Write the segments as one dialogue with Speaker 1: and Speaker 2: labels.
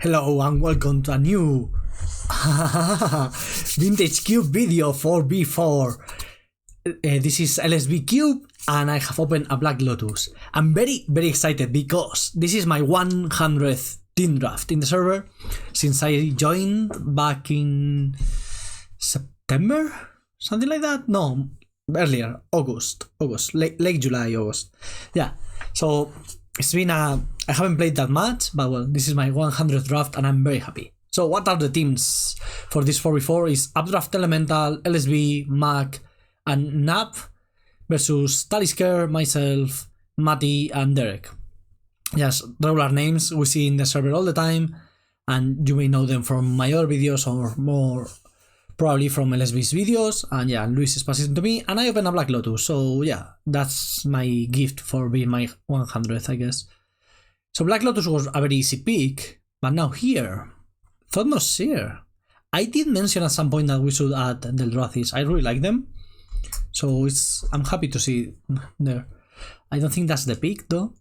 Speaker 1: Hello and welcome to a new vintage cube video for V4. This is LSB cube and I have opened a Black Lotus. I'm very excited because this is my 100th team draft in the server since I joined back in September, something like that. No, earlier, August, late July, August. Yeah, so it's been I haven't played that much, but well, this is my 100th draft and I'm very happy. So what are the teams for this 4v4 is Updraft Elemental, LSB, Mac, and Nap versus Talisker, myself, Matty, and Derek. Just regular names we see in the server all the time, and you may know them from my other videos or more probably from LSB's videos. And yeah, Luis is passing to me and I open a Black Lotus, so yeah, that's my gift for being my 100th, I guess. So Black Lotus was a very easy pick, but now here, thought no seer. I did mention at some point that we should add the Eldrathis. I really like them, so I'm happy to see there. I don't think that's the pick though.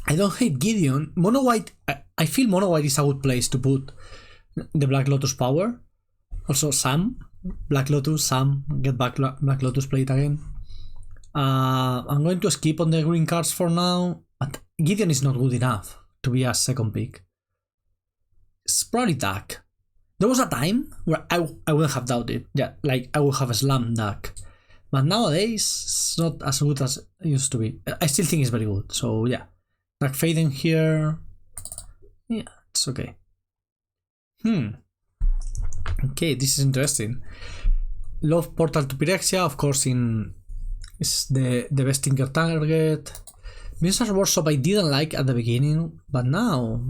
Speaker 1: I don't hate Gideon. Mono White, I feel Mono White is a good place to put the Black Lotus power. Also Sam, Black Lotus, Sam, get back Black Lotus, play it again. I'm going to skip on the green cards for now, but Gideon is not good enough to be a second pick. Probably Duck. There was a time where I would have doubted, yeah, like I would have slammed Duck. But nowadays, it's not as good as it used to be. I still think it's very good, so yeah. Duck fading here, yeah, it's okay. Okay, this is interesting. Love Portal to Pyrexia, of course, is the best Tinker target. Minions Workshop I didn't like at the beginning, but now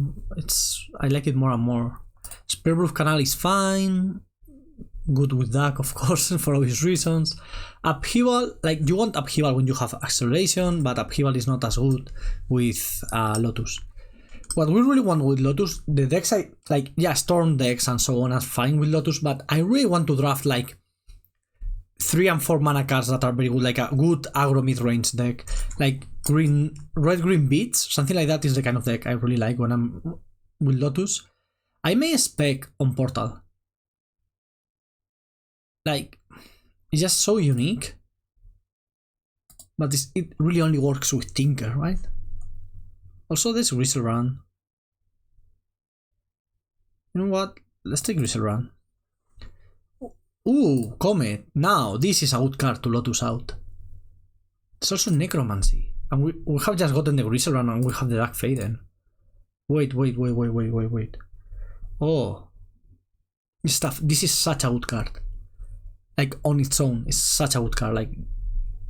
Speaker 1: I like it more and more. Spearproof Canal is fine. Good with Duck, of course, for obvious reasons. Upheaval, like you want Upheaval when you have Acceleration, but Upheaval is not as good with Lotus. What we really want with Lotus, the decks Storm decks and so on are fine with Lotus, but I really want to draft like 3 and 4 mana cards that are very good, like a good aggro mid-range deck, like red-green beats, something like that is the kind of deck I really like when I'm with Lotus. I may spec on Portal. Like, it's just so unique, but it really only works with Tinker, right? Also, there's Gristle Run. You know what? Let's take Gristle Run. Ooh, Comet. Now, this is a good card to Lotus out. There's also Necromancy. And we have just gotten the Gristle Run and we have the Dark Faden. Wait. Oh. This is such a good card. Like, on its own, it's such a good card, like,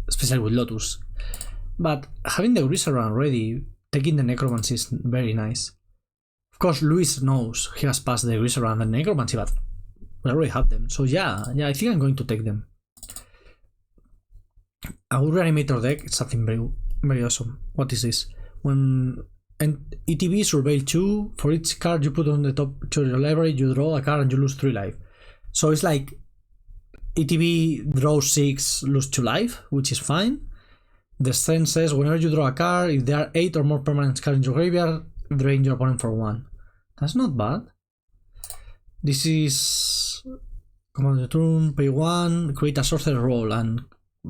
Speaker 1: especially with Lotus. But having the Gristle Run ready, taking the Necromancy is very nice. Of course, Luis knows he has passed the Gristle Run and Necromancy, but we already have them. So yeah, I think I'm going to take them. A good Reanimator deck is something very awesome. What is this? When ETB Surveil 2, for each card you put on the top to your library, you draw a card and you lose 3 life. So it's like ETB draws 6, lose 2 life, which is fine. The strength says whenever you draw a card, if there are 8 or more permanent cards in your graveyard, drain your opponent for 1. That's not bad. This is command the turn, pay 1, create a sorcerer roll and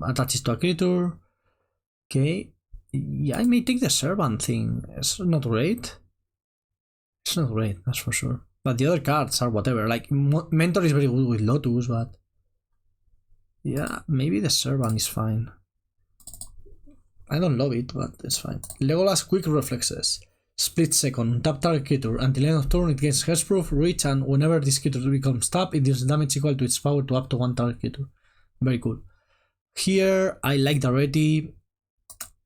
Speaker 1: attach it to a creature. Okay. Yeah, I may take the servant thing. It's not great. It's not great, that's for sure. But the other cards are whatever. Like Mentor is very good with Lotus, but yeah, maybe the servant is fine. I don't love it, but it's fine. Legolas Quick Reflexes. Split second. Tap target creature. Until end of turn it gains hexproof, reach, and whenever this creature becomes tapped, it deals damage equal to its power to up to 1 target creature. Very cool. Here, I like Dareti.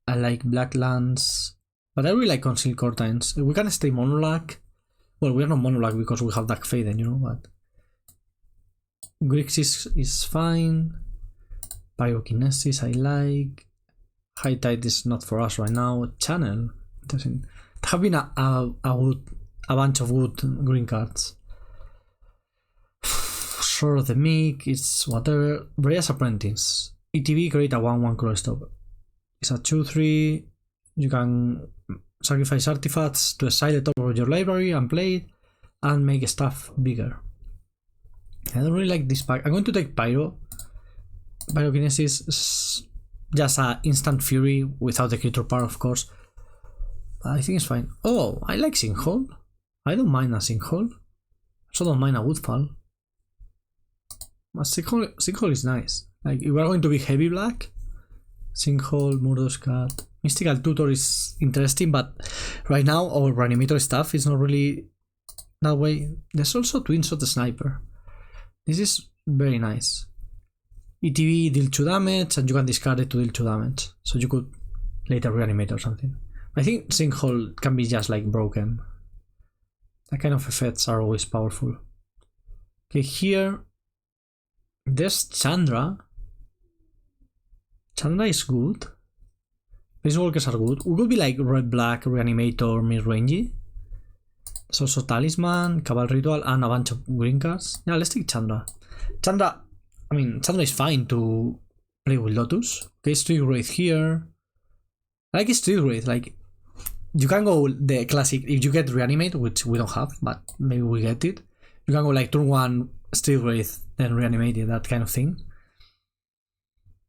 Speaker 1: I like Black Lands. But I really like Concealed Curtains. We can stay Monolac. Well, we are not Monolac because we have Dark Faden, you know, but Grixis is fine. Pyrokinesis I like. High Tide is not for us right now. Channel. There have been a bunch of good green cards. Sure, the Meek, it's whatever. Brea's Apprentice. ETB, create a 1/1 Crawl Stop. It's a 2/3. You can sacrifice artifacts to exile the top of your library and play it. and make stuff bigger. I don't really like this pack. I'm going to take Pyro. Pyrokinesis is just a instant fury without the creature power, of course. But I think it's fine. Oh, I like Sinkhole. I don't mind a Sinkhole. So don't mind a Woodfall. But Sinkhole is nice. Like, if we're going to be heavy black, Sinkhole, Murder's Cat. Mystical Tutor is interesting, but right now our Reanimator stuff is not really that way. There's also Twin Shot Sniper. This is very nice. ETB deal 2 damage, and you can discard it to deal 2 damage. So you could later Reanimate or something. I think Sinkhole can be just like broken. That kind of effects are always powerful. Okay, here there's Chandra. Chandra is good. These walkers are good. We could be like red-black, Reanimator, mid-rangey. There's also Talisman, Cabal Ritual, and a bunch of green cards. Yeah, let's take Chandra. Chandra is fine to play with Lotus. Okay, Street Wraith here. I like Street Wraith. Like, you can go the classic, if you get Reanimate, which we don't have, but maybe we get it. You can go like turn 1 Street Wraith, then Reanimate it, that kind of thing.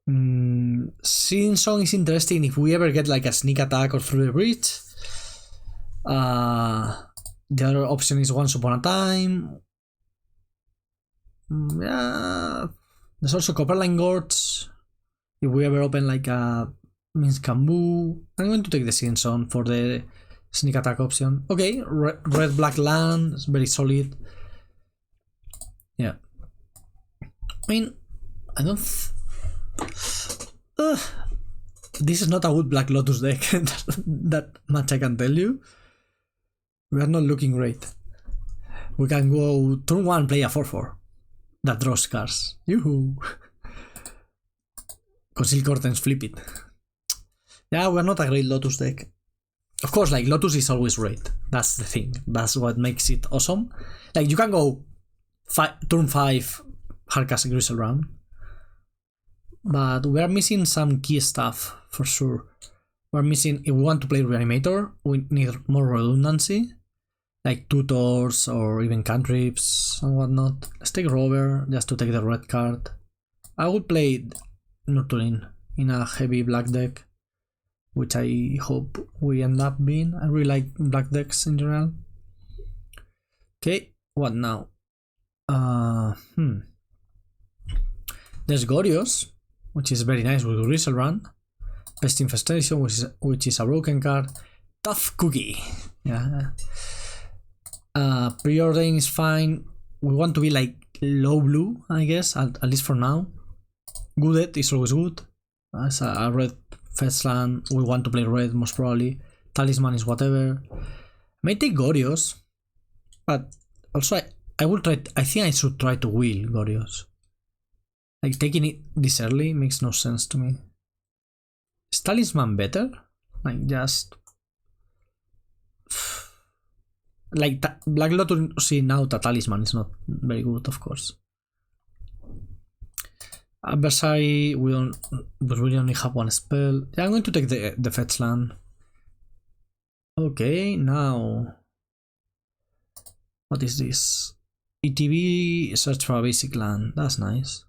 Speaker 1: Sing Song is interesting if we ever get like a sneak attack or through the bridge. The other option is Once Upon a Time. Yeah, there's also Copperline Gorge. If we ever open like a Minsk Kambu, I'm going to take the Sing Song for the sneak attack option. Okay, red black land, it's very solid. Yeah, I mean, I don't. This is not a wood black Lotus deck. That much I can tell you. We are not looking great. We can go turn 1, play a 4/4 that draws cards. Yoo-hoo! Conceal Curtains, flip it. Yeah, we're not a great Lotus deck. Of course, like, Lotus is always great. That's the thing. That's what makes it awesome. Like, you can go turn 5 Hardcast Grizzle round. But we are missing some key stuff, for sure. We're missing, if we want to play Reanimator, we need more redundancy. Like tutors or even cantrips and whatnot. Let's take Rover just to take the red card. I would play Nurturing in a heavy black deck, which I hope we end up being. I really like black decks in general. Okay, what now? There's Gorios, which is very nice with Grizzle Run. Pest Infestation, which is a broken card. Tough Cookie. Yeah. Preordering is fine. We want to be like low blue, I guess, at least for now. Goodet is always good. As a red fetch land, we want to play red most probably. Talisman is whatever. May take Gorios, but also I will try. I think I should try to wheel Gorios. Like, taking it this early makes no sense to me. Is Talisman better? Like, just like Black Lotus. See, now the Talisman is not very good, of course. Adversary, we only have one spell. Yeah, I'm going to take the fetch land. Okay, now what is this? ETB, search for a basic land. That's nice.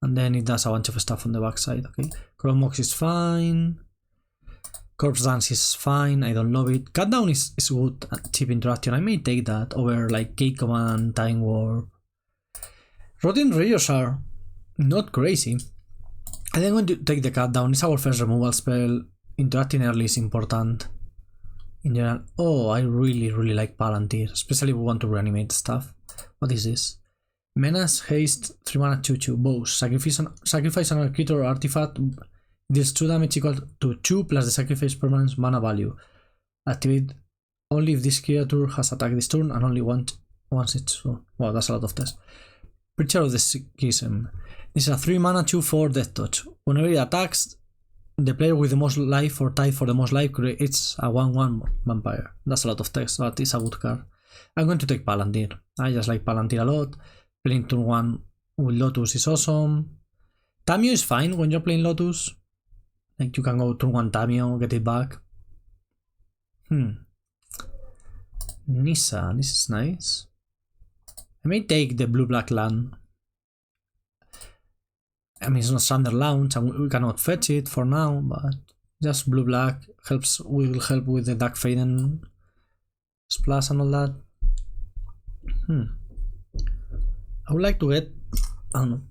Speaker 1: And then it does a bunch of stuff on the backside. Okay, Chromox is fine. Corpse Dance is fine. I don't love it. Cut Down is good. Cheap interaction. I may take that over like K Command, Time Warp. Rotting Rayos are not crazy. I think I'm going to take the Cut Down. It's our first removal spell. Interacting early is important in general. Oh, I really like Palantir, especially if we want to reanimate stuff. What is this? Menace, Haste, 3 mana 2/2. Bows. Sacrifice an creature or artifact. Deals 2 damage equal to 2 plus the sacrifice permanent's mana value. Activate only if this creature has attacked this turn and only once it's turn. Wow, that's a lot of tests. Preacher of the Schism. This is a 3 mana 2/4 Death Touch. Whenever it attacks, the player with the most life or tied for the most life creates a 1/1 vampire. That's a lot of text, but it's a good card. I'm going to take Palantir. I just like Palantir a lot. Playing turn 1 with Lotus is awesome. Tamio is fine when you're playing Lotus. Like, you can go turn 1 Tamio, get it back. Nissa, this is nice. I may take the blue-black land. I mean, it's not standard launch, and we cannot fetch it for now, but just blue-black will help with the Dark Faden splash and all that. I would like to get, I don't know,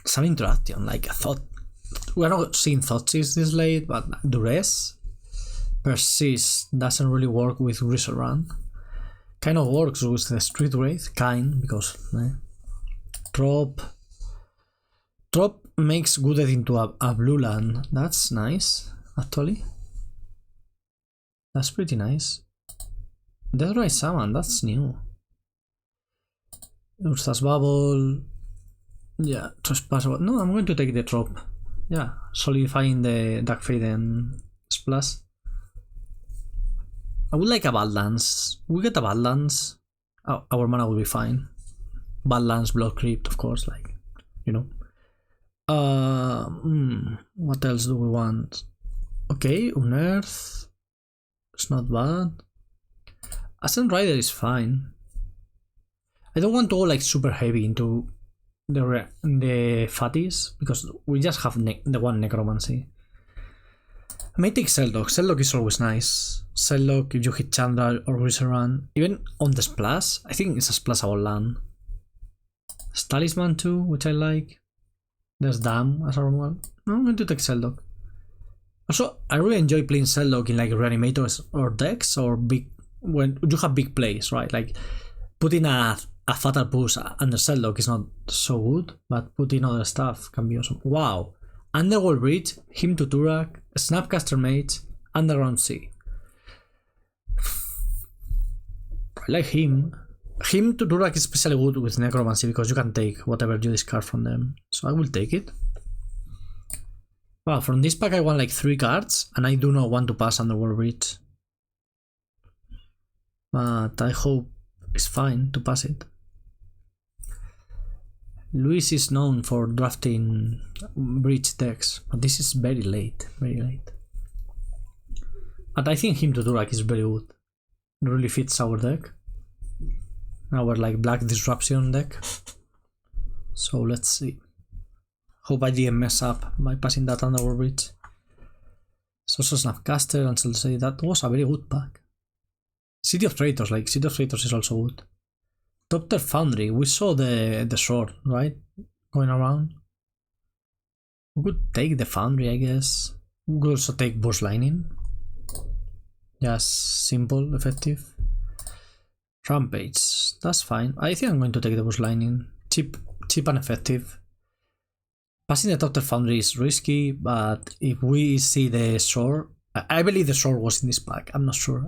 Speaker 1: some interaction, like a thought. We're not seeing Thoughtseize this late, but Duress, Persist doesn't really work with Resurrun. Kind of works with the Street Wraith, because Drop makes good into a blue land. That's nice, actually. That's pretty nice. Deathrise Summon, that's new. Ursa's Bubble. Yeah, Trespass. No, I'm going to take the drop. Yeah, solidifying the Dark Faden splash. I would like a Badlands. We get a Badlands. Our mana will be fine. Badlands, Blood Crypt, of course, like, you know. What else do we want? Okay, Unearth. It's not bad. Ascent Rider is fine. I don't want to go like super heavy into the fatties because we just have the one Necromancy. I may take Seldock. Seldock is always nice. Seldock, if you hit Chandra or Resurrun, even on the splash, I think it's a splashable land. Talisman too, which I like. There's Dam as a removal. No, I'm going to take Seldock. Also, I really enjoy playing Seldock in like Reanimators or decks or big, when you have big plays, right? Like putting a Fatal Push under Seldock is not so good, but putting other stuff can be awesome. Wow. Underworld Bridge, Hymn to Turak, Snapcaster Mage, Underground Sea. I like him. Hymn to Turak is especially good with Necromancy because you can take whatever you discard from them. So I will take it. Wow, from this pack I want like 3 cards and I do not want to pass Underworld Bridge. But I hope it's fine to pass it. Luis is known for drafting bridge decks, but this is very late, very late. But I think Hymn to Turak is very good. It really fits our deck. Our like Black Disruption deck. So let's see. Hope I didn't mess up by passing that Underworld Bridge. It's also Snapcaster and so say that was a very good pack. City of Traitors, like City of Traitors is also good. Top Tier Foundry, we saw the sword, right? Going around. We could take the Foundry, I guess. We could also take Burst Lightning. Just simple, effective. Rampage, that's fine. I think I'm going to take the Burst Lightning. Cheap and effective. Passing the Top Tier Foundry is risky, but if we see the sword, I believe the sword was in this pack. I'm not sure.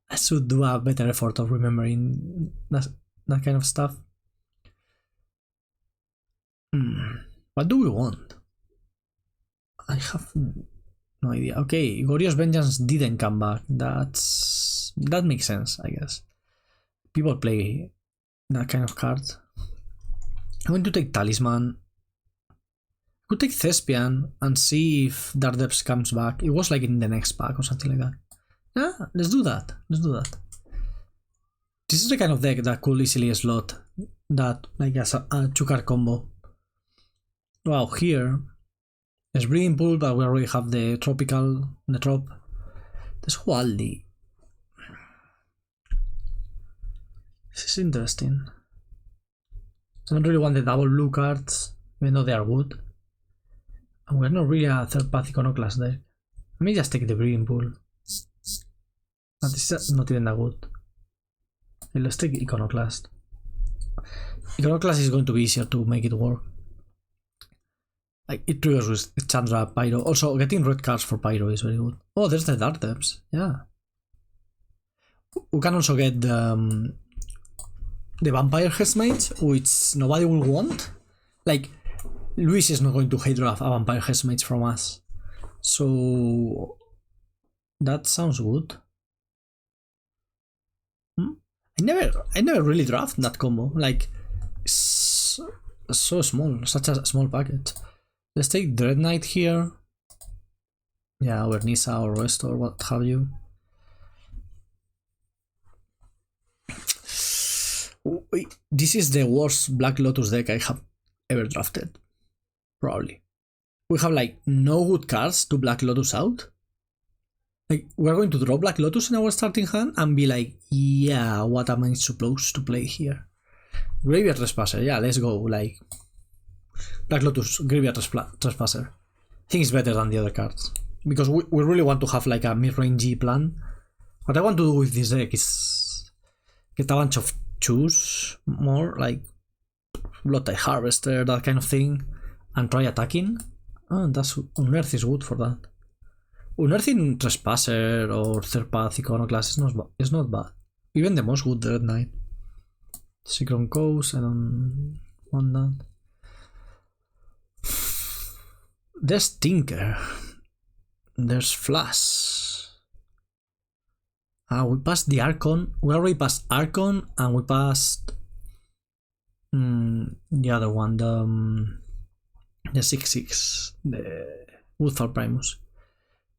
Speaker 1: I should do a better effort of remembering that kind of stuff. What do we want? I have no idea. Okay, Goryo's Vengeance didn't come back. That makes sense, I guess. People play that kind of card. I'm going to take Talisman. I could take Thespian and see if Dark Depths comes back. It was like in the next pack or something like that. Yeah, let's do that. Let's do that. This is the kind of deck that could easily slot that like as a 2-card combo. Wow, here there's Breeding Pool, but we already have the Tropical, the Trop. There's Hualdi. This is interesting. I don't really want the double blue cards, even though they are good. And we're not really a third path Iconoclast deck. Let me just take the Breeding Pool. But this is not even that good. Okay, let's take Iconoclast. Iconoclast is going to be easier to make it work. Like it triggers with Chandra, Pyro. Also, getting red cards for Pyro is very good. Oh, there's the Dark Depths. Yeah. We can also get the Vampire Hexmage, which nobody will want. Like, Luis is not going to hate draft a Vampire Hexmage from us. So that sounds good. I never really draft that combo. Like, it's so small, such a small package. Let's take Dread Knight here. Yeah, or Nisa or Rest or what have you. This is the worst Black Lotus deck I have ever drafted. Probably. We have like no good cards to Black Lotus out. Like, we're going to draw Black Lotus in our starting hand and be like, yeah, what am I supposed to play here? Graveyard Trespasser, yeah, let's go. Like, Black Lotus, Graveyard Trespasser. I think it's better than the other cards. Because we really want to have like a mid-rangey plan. What I want to do with this deck is get a bunch of choose more, like Blood Tide Harvester, that kind of thing, and try attacking. Oh, that's Unearth is good for that. Unearthing Trespasser or Third Path Iconoclast is not bad. Even the most good Dread Knight. Secret Coast, I don't want that. There's Tinker. There's Flash. We passed the Archon. We already passed Archon and we passed the other one, the 6/6, the Woodfall Primus.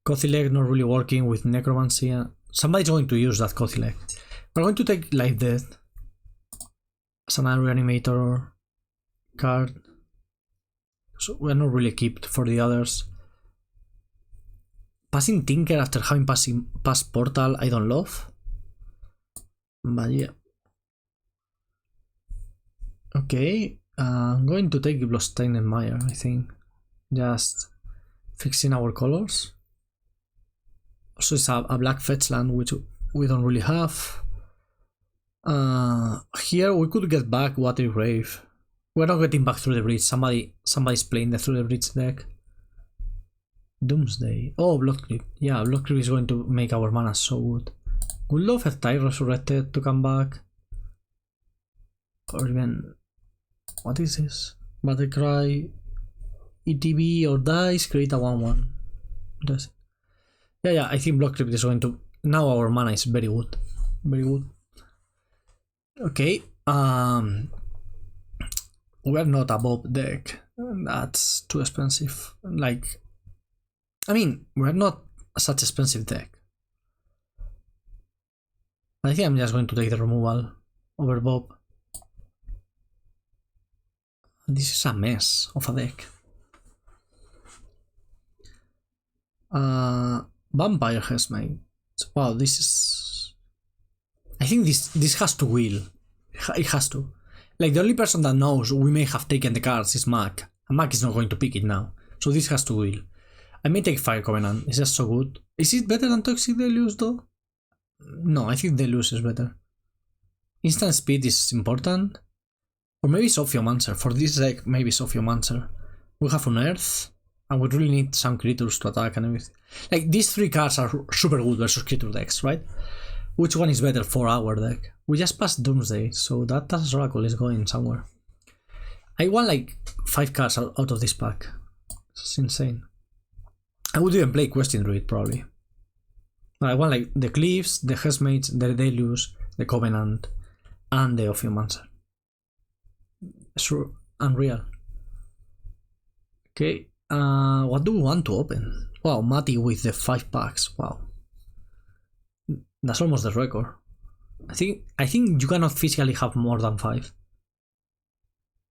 Speaker 1: Kothilek not really working with Necromancy. Somebody's going to use that Kothilek. We're going to take Life Death as an Reanimator card. So we're not really equipped for the others. Passing Tinker after having passed Portal, I don't love. But yeah. Okay, I'm going to take Bloodstained Mire, I think. Just fixing our colors. Also, it's a black fetch land, which we don't really have. Here we could get back Watery Grave. We're not getting back Through the Bridge. Somebody's playing the Through the Bridge deck. Doomsday. Oh, Bloodcrypt. Yeah, Bloodcrypt is going to make our mana so good. Would love a Tide Resurrected to come back. Or even... What is this? Battlecry, ETB or Dice, create a 1/1. That's... Yeah, I think Bloodcrypt is going to... Now our mana is very good. Very good. Okay. We're not a Bob deck. That's too expensive. Like... I mean, we're not such expensive deck. I think I'm just going to take the removal over Bob. This is a mess of a deck. Vampire Hesmate. Wow, this is... I think this has to wheel. It has to. Like, the only person that knows we may have taken the cards is Mac. And Mac is not going to pick it now. So this has to wheel. I may take Fire Covenant. It's just so good. Is it better than Toxic Deluge though? No, I think Deluge is better. Instant Speed is important. Or maybe Sophiomancer. For this deck, maybe Sophiomancer. We have Unearth. And we really need some creatures to attack and everything. Like, these three cards are super good versus creature decks, right? Which one is better for our deck? We just passed Doomsday, so that Tassa's Oracle is going somewhere. I want like 5 cards out of this pack. It's insane. I would even play Questing Druid, probably. I want like the Cliffs, the Hesmates, the Deluge, the Covenant, and the Ophiomancer. Sure, unreal. Okay, what do we want to open? Wow, Mati with the 5 packs. Wow, that's almost the record. I think you cannot physically have more than 5.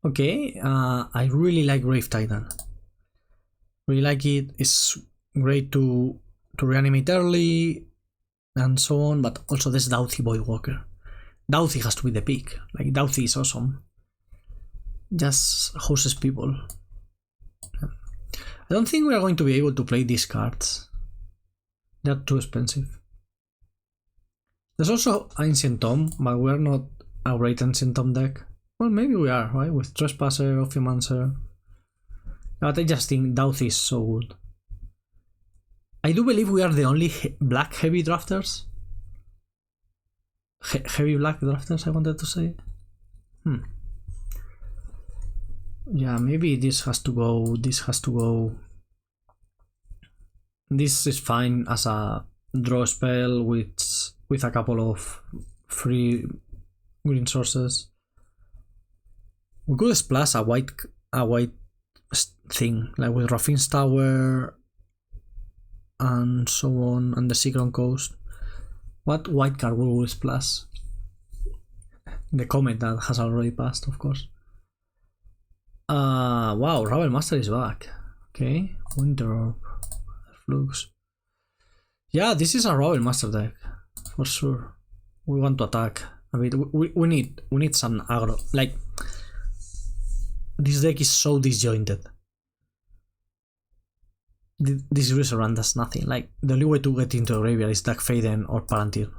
Speaker 1: Okay, I really like Grave Titan. Really like it. It's great to reanimate early and so on, but also there's Dauthi Voidwalker. Dauthi has to be the pick. Like, Dauthi is awesome. Just houses people. I don't think we are going to be able to play these cards. They're too expensive. There's also Ancient Tomb, but we're not a great Ancient Tomb deck. Well, maybe we are, right? With Trespasser, Ophiomancer. But I just think Dauthi is so good. I do believe we are the only black heavy drafters. Heavy black drafters, I wanted to say. Yeah, maybe this has to go, this has to go. This is fine as a draw spell with a couple of free green sources. We could splash a white thing, like with Raffine's Tower and so on, and the Secret Coast. What white card will we splash? The comet that has already passed, of course. Wow, Ravel Master is back. Okay, Winter Orb, Flux. Yeah, this is a Ravel Master deck for sure. We want to attack a bit. We need some aggro. Like, this deck is so disjointed. This Greaser Run does nothing. Like, the only way to get into a graveyard is Dark Faden or Palantir.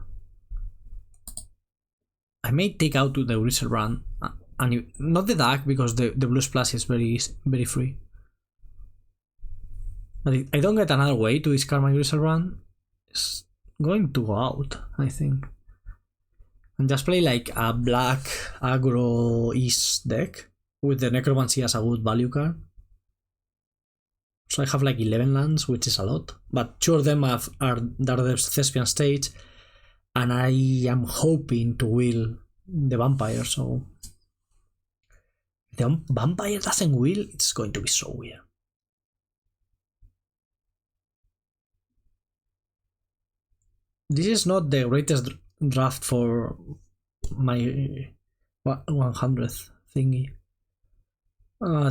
Speaker 1: I may take out the Greaser Run, and not the Dark, because the Blue Splash is very free. But if I don't get another way to discard my Greaser Run, it's going to go out, I think. And just play like a black aggro-ish deck with the Necromancy as a good value card. So I have like 11 lands, which is a lot. But 2 of them are Daredev's Thespian Stage, and I am hoping to will the Vampire, so... If the Vampire doesn't will, it's going to be so weird. This is not the greatest draft for my 100th thingy.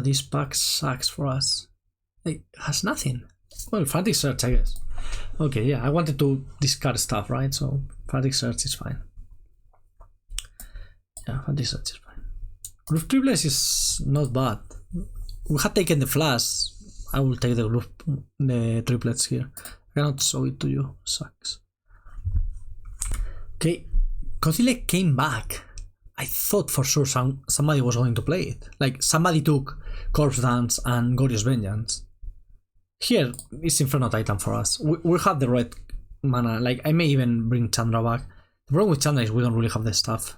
Speaker 1: This pack sucks for us. It has nothing. Well, Frantic Search, I guess. Okay, yeah, I wanted to discard stuff, right? So Frantic Search is fine. Yeah, Frantic Search is fine. Roof Triplets is not bad. We had taken the Flash. I will take the triplets here. I cannot show it to you. Sucks. Okay, Kozilek came back. I thought for sure somebody was going to play it. Like, somebody took Corpse Dance and Glorious Vengeance. Here is Inferno Titan for us. We have the red mana. Like, I may even bring Chandra back. The problem with Chandra is we don't really have the stuff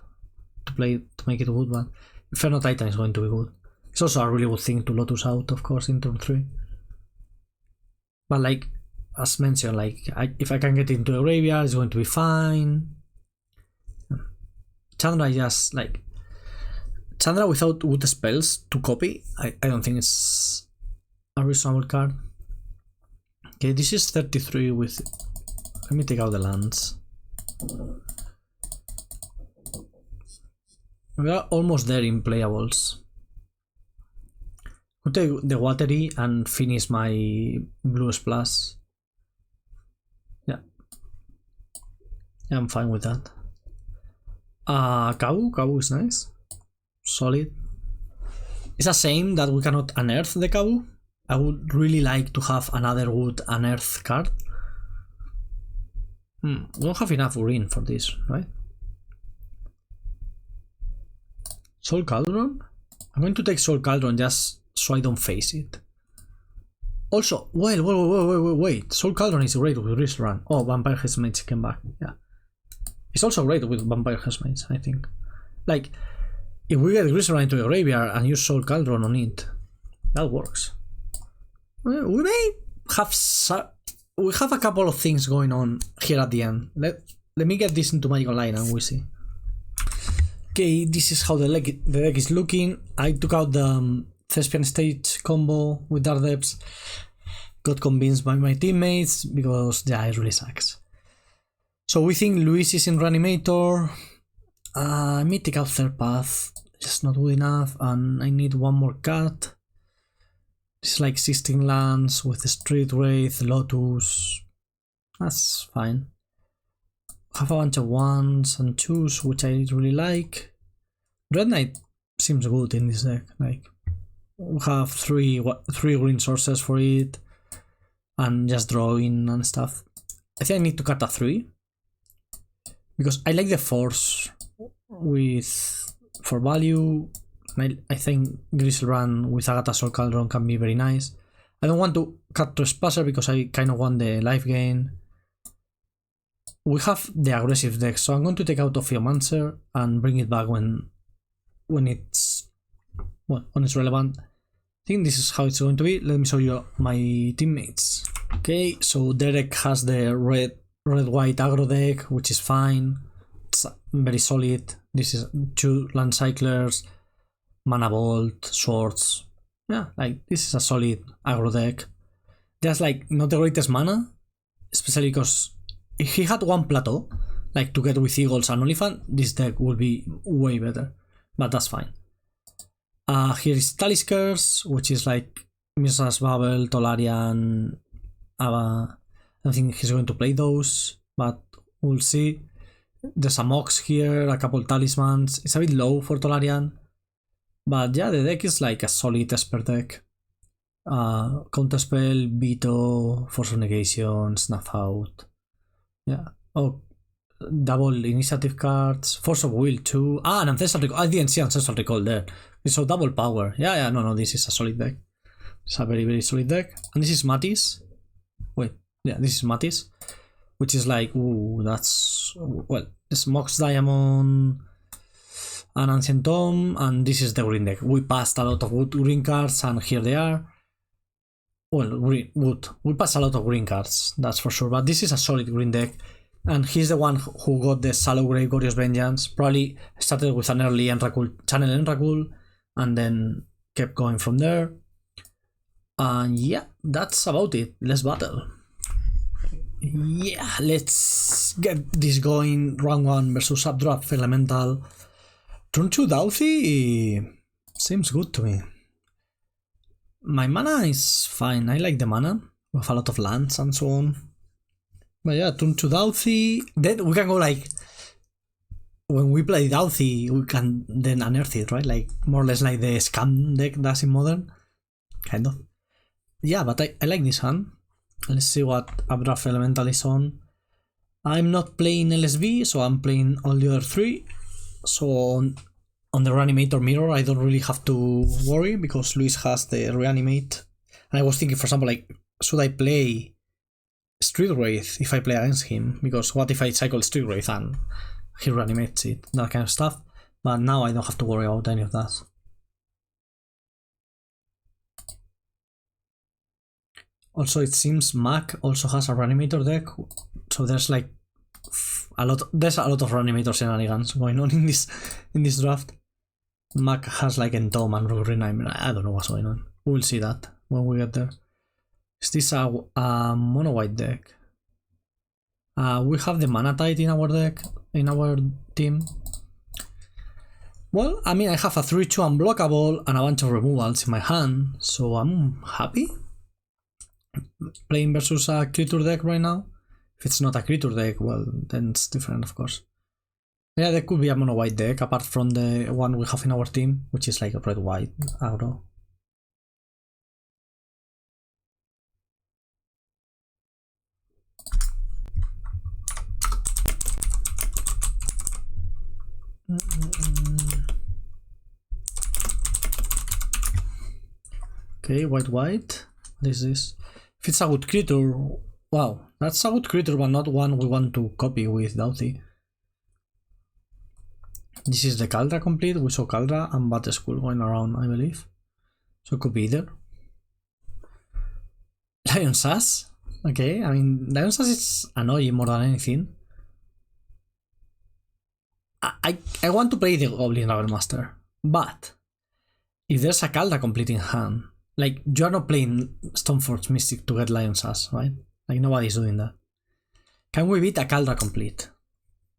Speaker 1: to play to make it good, but Inferno Titan is going to be good. It's also a really good thing to Lotus out, of course, in turn 3. But like, as mentioned, like, if I can get into a graveyard, it's going to be fine. Chandra just like... Chandra without good spells to copy, I don't think it's a reasonable card. Okay, this is 33 with... Let me take out the lands. We are almost there in playables. I'll take the Watery and finish my Blue Splash. Yeah. I'm fine with that. Kabu is nice. Solid. It's a shame that we cannot unearth the Kabu. I would really like to have another good unearth card. We don't have enough green for this, right? Soul Cauldron? I'm going to take Soul Cauldron just so I don't face it. Also, wait. Soul Cauldron is great with Greaser Run. Oh, Vampire Hexmage came back. Yeah. It's also great with Vampire Hexmage, I think. Like, if we get Greaser Run into a graveyard and use Soul Cauldron on it, that works. We may have a couple of things going on here at the end. Let me get this into Magic Online and we see. Okay, this is how the deck is looking. I took out the Thespian Stage combo with Daredevs. Got convinced by my teammates because, yeah, it really sucks. So we think Luis is in Reanimator. I may take out Third Path. Just not good enough. And I need one more cat. It's like 16 lands with the Street Wraith, Lotus. That's fine. Have a bunch of 1s and 2s, which I really like. Red Knight seems good in this deck. Like, we have three green sources for it, and just drawing and stuff. I think I need to cut a 3 because I like the 4s for value. I think Greaser Run with Agatha Soul Cauldron can be very nice. I don't want to cut Trespasser because I kind of want the life gain. We have the aggressive deck, so I'm going to take out Ophiomancer and bring it back when it's relevant. I think this is how it's going to be. Let me show you my teammates. Okay, so Derek has the red-white aggro deck, which is fine. It's very solid. This is 2 land cyclers, Mana Bolt, Swords. Yeah, like, this is a solid aggro deck. Just like not the greatest mana, especially because if he had 1 plateau, like to get with eagles and elephant, this deck will be way better, but that's fine. Here is Taliskers, which is like Mrs. Babel, Tolarian. I don't think he's going to play those, but we'll see. There's a Mox here, a couple talismans. It's a bit low for Tolarian, but yeah, the deck is like a solid Esper deck. Counterspell, Veto, Force of Negation, Snuff Out. Yeah. Oh, double initiative cards, Force of Will too. An Ancestral Recall. I didn't see Ancestral Recall there. So double power. Yeah, no, this is a solid deck. It's a very, very solid deck. And this is Matisse. Wait, yeah, this is Matisse. Which is like, ooh, that's, well, this Mox Diamond, an Ancient Tome, and this is the green deck. We passed a lot of green cards, and here they are. Well, wood. We passed a lot of green cards, that's for sure, but this is a solid green deck. And he's the one who got the Sallow Grave Glorious Vengeance. Probably started with an early Channel Enragul, and then kept going from there. And yeah, that's about it. Let's battle. Yeah, let's get this going. Round 1 versus Updraft Elemental. Turn 2 Dauthi seems good to me. My mana is fine. I like the mana with a lot of lands and so on. But yeah, turn 2 Dauthi. Then we can go like, when we play Dauthi, we can then unearth it, right? Like more or less like the Scam deck does in Modern. Kind of. Yeah, but I like this hand. Let's see what Updraft Elemental is on. I'm not playing LSB, so I'm playing all the other 3. So on the Reanimator Mirror, I don't really have to worry because Luis has the Reanimate. And I was thinking, for example, like, should I play Street Wraith if I play against him? Because what if I cycle Street Wraith and he reanimates it? That kind of stuff. But now I don't have to worry about any of that. Also, it seems Mac also has a Reanimator deck, so there's like there's a lot of Reanimator shenanigans going on in this draft. Mac has like Entome and Rename. I don't know what's going on. We'll see that when we get there. Is this a mono white deck? We have the Mana Tide in our deck, in our team. Well, I mean, I have a 3/2 unblockable and a bunch of removals in my hand, so I'm happy playing versus a creature deck right now. If it's not a creature deck, well, then it's different, of course. Yeah, there could be a mono white deck apart from the one we have in our team, which is like a red white aggro. Okay, white. What is this? If it's a good creature, wow, that's a good creature, but not one we want to copy with Dauthi. This is the Caldra complete. We saw Caldra and Battle School going around, I believe. So it could be either. Lion Sass? Okay, I mean, Lion Sass is annoying more than anything. I want to play the Goblin Ravel Master, but if there's a Caldra complete in hand, like, you are not playing Stoneforge Mystic to get Lion Sass, right? Like, nobody's doing that. Can we beat a Caldra complete?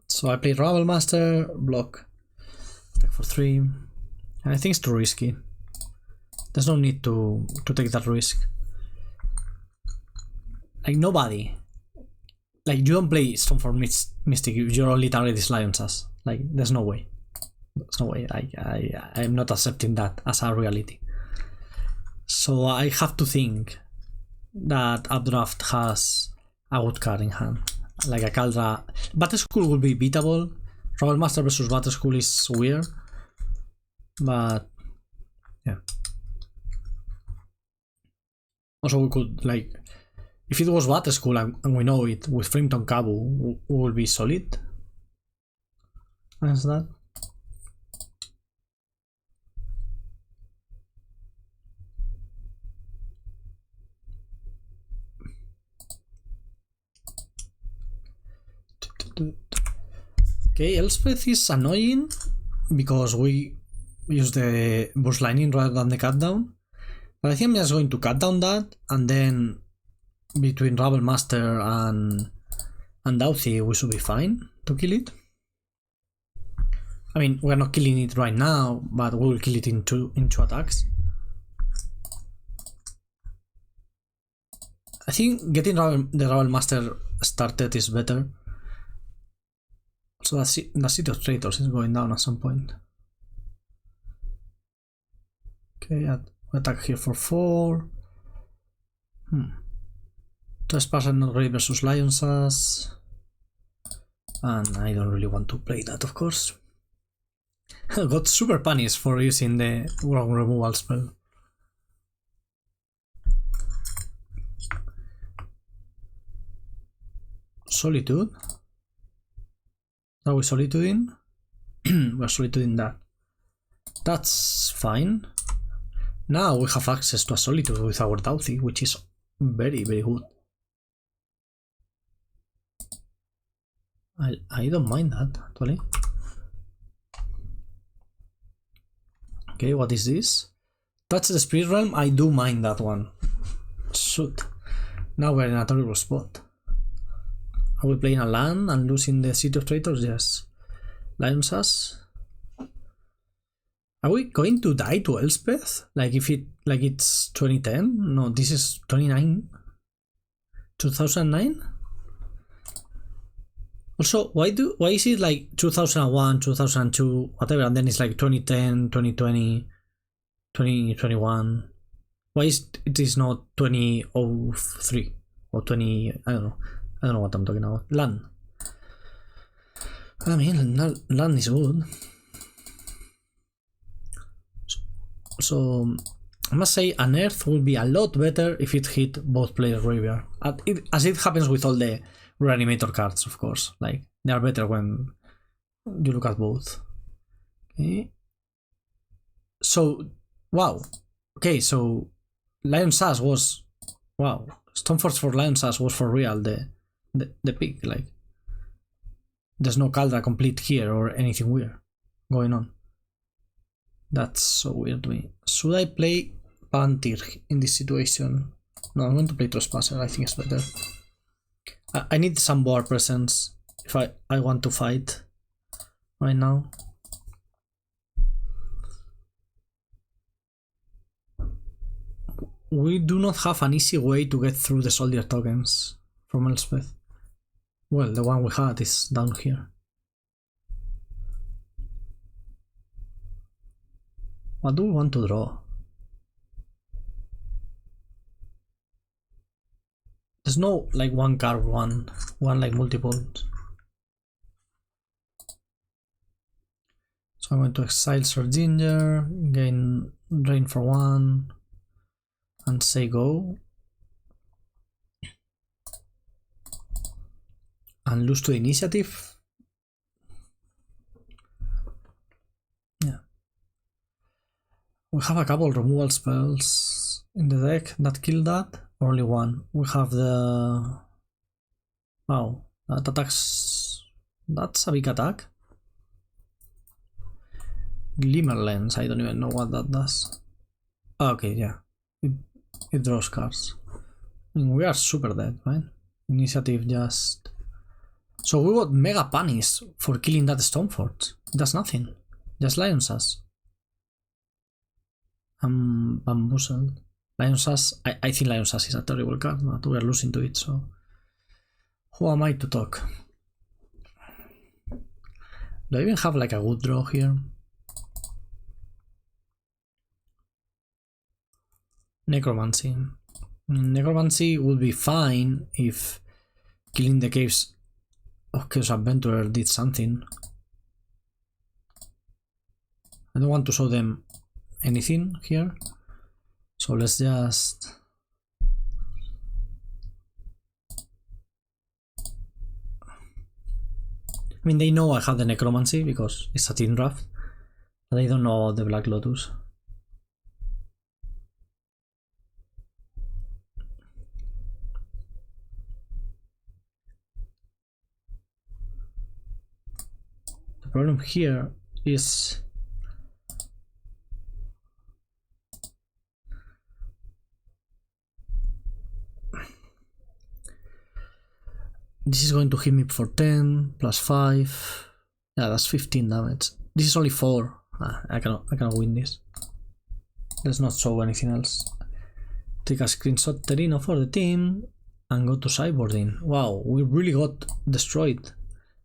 Speaker 1: So I play Ravel Master, block, attack for 3, and I think it's too risky. There's no need to take that risk. Like, nobody. Like, you don't play Stoneforge Mystic if your only target is Lion Sass. Like, there's no way. There's no way. I'm not accepting that as a reality. So I have to think that Updraft has a good card in hand. Like a Caldra. Battle School will be beatable. Ravel Master versus Battle School is weird. But yeah. Also we could, like, if it was Battle School and we know it with Frameton Kabu, we will be solid. As that. Okay, Elspeth is annoying because we use the Burst Lightning rather than the Cut Down. But I think I'm just going to cut down that, and then between Ravel Master and Dauthi we should be fine. to kill it. I mean, we're not killing it right now, but we will kill it in two attacks. I think getting the Rabble Master started is better. So the City of Traitors is going down at some point. Okay, attack here for 4. Trespasser not great versus Lionsas. And I don't really want to play that, of course. Got super punished for using the wrong removal spell. Solitude? Are we solituding? We're solituding that. That's fine. Now we have access to a solitude with our Dauthi, which is very, very good. I don't mind that, actually. Okay, what is this? Touch the Spirit Realm? I do mind that one. Shoot. Now we're in a terrible spot. Are we playing a land and losing the City of Traitors? Yes. Lionsas? Are we going to die to Elspeth? Like it's 2010? No, this is 2009. 2009? Also, why is it like 2001, 2002, whatever, and then it's like 2010, 2020, 2021? Why is it is not 2003 or 20? I don't know what I'm talking about. Land. I mean, land is good. So I must say, an Earth would be a lot better if it hit both players' graveyard. As it happens with all the Reanimator cards, of course. Like, they are better when you look at both. Okay. So, wow. Okay, so Lionsas was, wow. Stoneforge for Lionsas was for real the pick. Like, there's no Kaldra complete here or anything weird going on. That's so weird to me. Should I play Palantir in this situation? No, I'm going to play Trespasser. I think it's better. I need some board presence if I want to fight right now. We do not have an easy way to get through the soldier tokens from Elspeth. Well, the one we had is down here. What do we want to draw? There's no like one card, one like multiples. So I'm going to exile Sir Ginger, gain drain for 1, and say go. And lose to initiative. Yeah. We have a couple removal spells in the deck that kill that. Only one. We have the... Wow, that attacks... That's a big attack. Glimmer Lens, I don't even know what that does. Okay, yeah. It draws cards. I mean, we are super dead, right? Initiative just... So we got mega punish for killing that Stoneforge. It does nothing. Just Lionsas. Bamboozled. Lionsas, I think Lionsas is a terrible card, but we are losing to it, so... Who am I to talk? Do I even have like a good draw here? Necromancy. Necromancy would be fine if killing the caves of Chaos Adventurer did something. I don't want to show them anything here, so let's just... I mean, they know I have the Necromancy because it's a team draft, but they don't know about the Black Lotus. The problem here is This is going to hit me for 10 plus 5. Yeah, that's 15 damage. This is only 4. I cannot win this. Let's not show anything else. Take a screenshot Terino for the team and go to sideboarding. Wow, we really got destroyed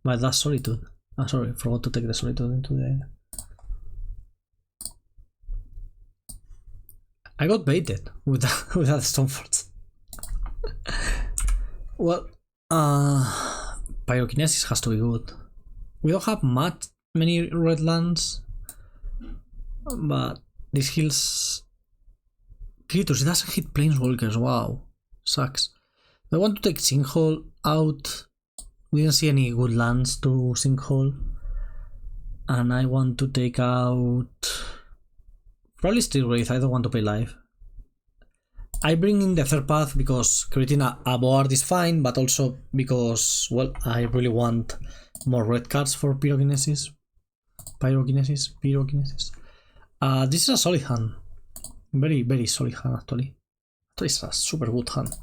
Speaker 1: by that solitude. Sorry, forgot to take the solitude into the... I got baited with that, with that Stoneforge. Well, Pyrokinesis has to be good. We don't have many red lands, but this heals creatures. It doesn't hit planeswalkers. Wow, sucks. I want to take Sinkhole out. We didn't see any good lands to Sinkhole, and I want to take out probably Steel Wraith. I don't want to pay life. I bring in the third path because creating a board is fine, but also because, well, I really want more red cards for Pyrokinesis. Pyrokinesis. This is a solid hand. Very solid hand, actually. It's a super good hand.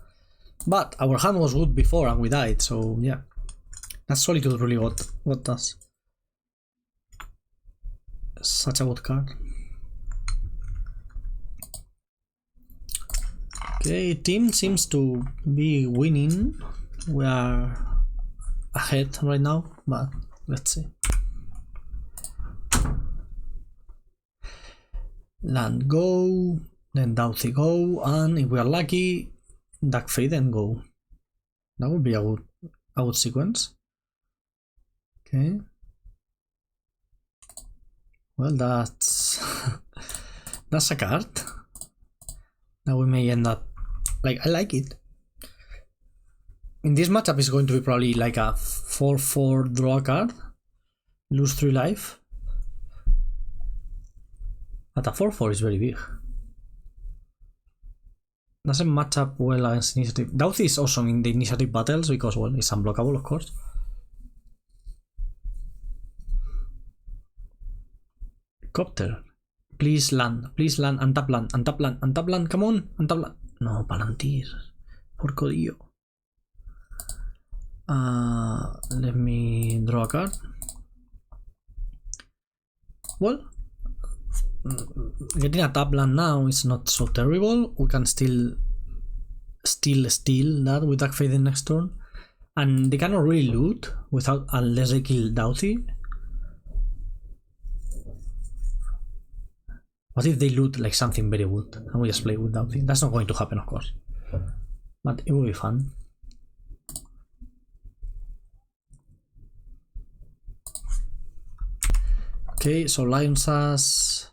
Speaker 1: But our hand was good before and we died, so yeah. That Solitude really what does. Such a good card. Okay, team seems to be winning. We are ahead right now, but let's see. Land go, then Dauthi go, and if we are lucky, Dark Faden go. That would be a good sequence. Okay. Well, that's that's a card. Now we may end up I like it. In this matchup, it's going to be probably like a 4/4 draw card, lose 3 life. But a 4/4 is very big. Doesn't match up well against initiative. Dauthi is awesome in the initiative battles because, well, it's unblockable, of course. Copter. Please land, untap land, come on, untap land. No, Palantir. Por codillo. Let me draw a card. Well, getting a tap land now is not so terrible. We can still steal that with Dark Faden next turn. And they cannot really loot unless they kill Dauthi. What if they loot like something very good and we just play with Dauthi? That's not going to happen, of course. But it will be fun. Okay, so Lion's Sass,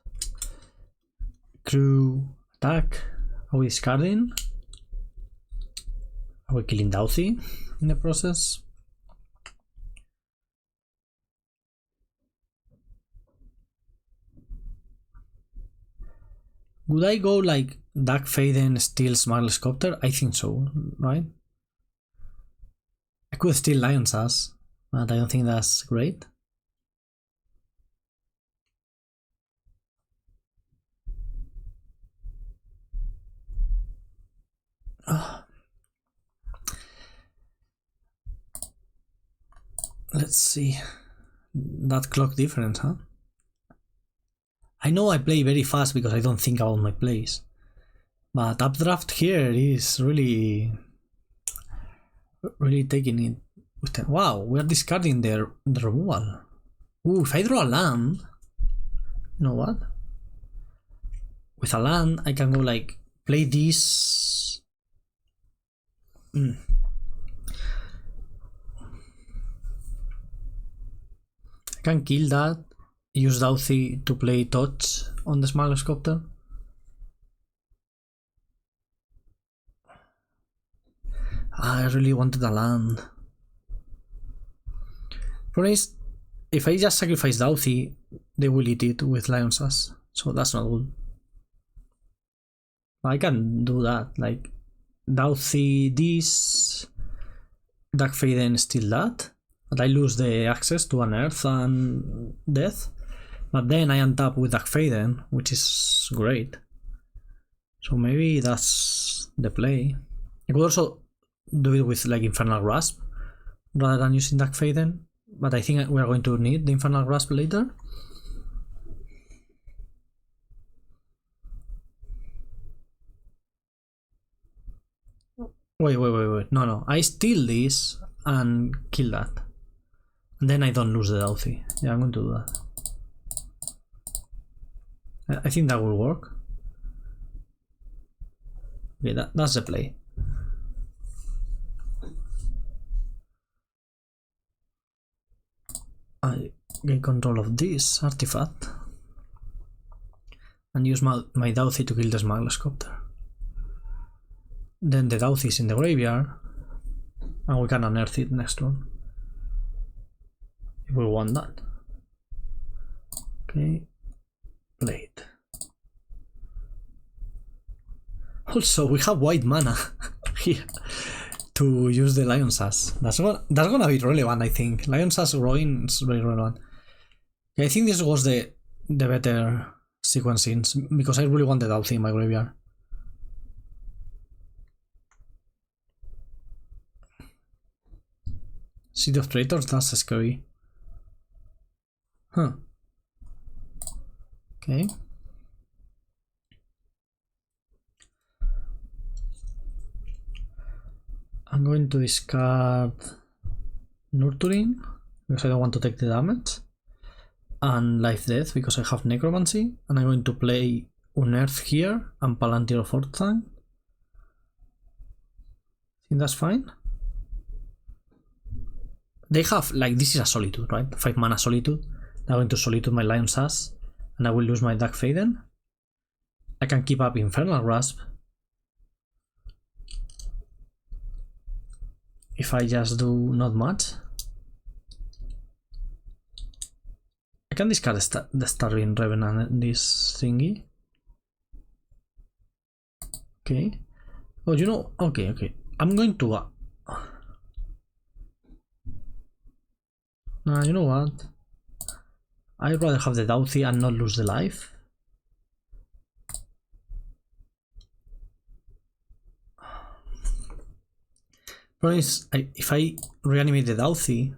Speaker 1: Crew, attack. Are we discarding? Are we killing Dauthi in the process? Would I go like Dark Faden, steal Smartless Copter? I think so, right? I could steal Lion's Sass, but I don't think that's great. Let's see. That clock difference, huh? I know I play very fast because I don't think about my plays. But updraft here is really taking it with the, wow, we're discarding the removal. Ooh, if I draw a land, you know what? With a land, I can go like play this. I can kill that. Use Dauthi to play touch on the Smartless Copter. I really wanted a land. Problem is, if I just sacrifice Dauthi, they will eat it with Lion's Sass, so that's not good. I can do that, like Dauthi this, Dark Faden steal that, but I lose the access to an Earth and Death. But then I untap with Dark Faden, which is great. So maybe that's the play. I could also do it with like Infernal Grasp, rather than using Dark Faden, but I think we are going to need the Infernal Grasp later. Wait. No. I steal this and kill that. And then I don't lose the Dauthi. Yeah, I'm going to do that. I think that will work. Okay, that's the play. I get control of this artifact and use my Dauthi to kill the Smuggler's Copter. Then the Dauthi is in the graveyard and we can unearth it next turn if we want that. Okay, Blade. Also, we have white mana here to use the Lion Sass. That's gonna be relevant, I think. Lion Sass growing is very relevant. Okay, I think this was the better sequencing because I really want the Dauthi in my graveyard. City of Traitors, that's scary. Huh. Okay. I'm going to discard Nurturing because I don't want to take the damage, and Life Death because I have Necromancy, and I'm going to play Unearth here and Palantir of Orthanc. I think that's fine. They have, like, this is a Solitude, right? 5 mana Solitude. I'm going to Solitude my Lion Sass, and I will lose my Dark Faden. I can keep up Infernal Grasp. If I just do not much. I can discard the Starving Revenant, this thingy. Okay. Oh, you know, okay. I'm going to... Nah, you know what? I'd rather have the Dauthi and not lose the life. Problem is, if I reanimate the Dauthi...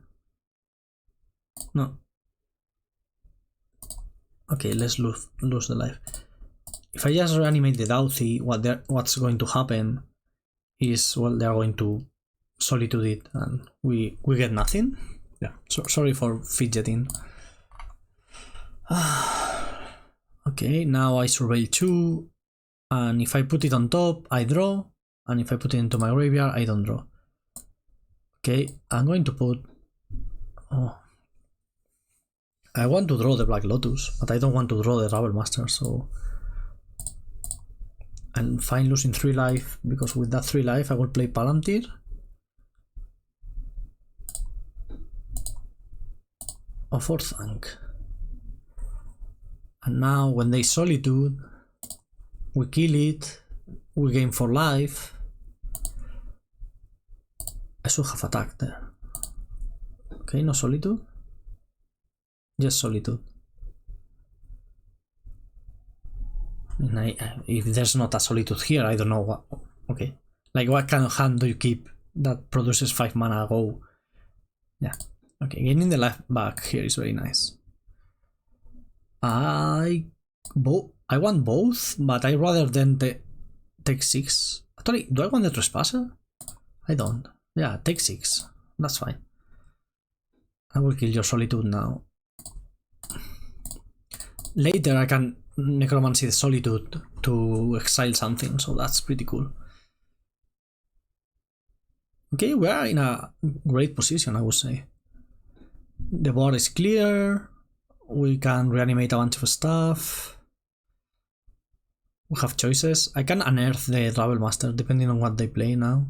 Speaker 1: No. Okay, let's lose the life. If I just reanimate the Dauthi, what's going to happen is, well, they're going to Solitude it and we get nothing. Yeah, so sorry for fidgeting. Okay, now I surveil 2, and if I put it on top, I draw, and if I put it into my graveyard, I don't draw. Okay, I'm going to put... Oh, I want to draw the Black Lotus, but I don't want to draw the Rabble Master, so... I'm fine losing 3 life, because with that 3 life I will play Palantir. Of Orthanc. And now when they Solitude, we kill it, we gain 4 life. I should have attacked there. Okay, no Solitude. Just Solitude. And if there's not a Solitude here, I don't know what... Okay. Like, what kind of hand do you keep that produces 5 mana go? Yeah. Okay, gaining the life back here is very nice. I want both, but I rather than take 6. Actually, do I want the Trespasser? I don't. Yeah, take 6. That's fine. I will kill your Solitude now. Later I can Necromancy the Solitude to exile something, so that's pretty cool. Okay, we are in a great position, I would say. The board is clear. We can reanimate a bunch of stuff. We have choices. I can unearth the Rabble Master depending on what they play now.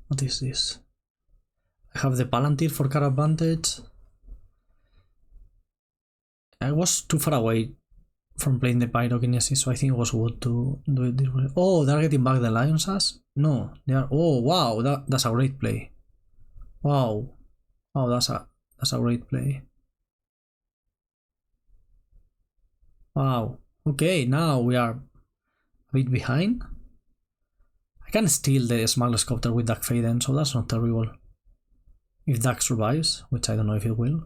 Speaker 1: What is this? I have the Palantir for card advantage. I was too far away from playing the Pyrokinesis, so I think it was good to do it this way. Oh, they're getting back the Lion Sass? No, they are. Oh, wow, that's a great play. Wow, that's a great play. Wow. Okay, now we are a bit behind. I can steal the Smuggler's Copter with Duck Faden, so that's not terrible. If Duck survives, which I don't know if it will.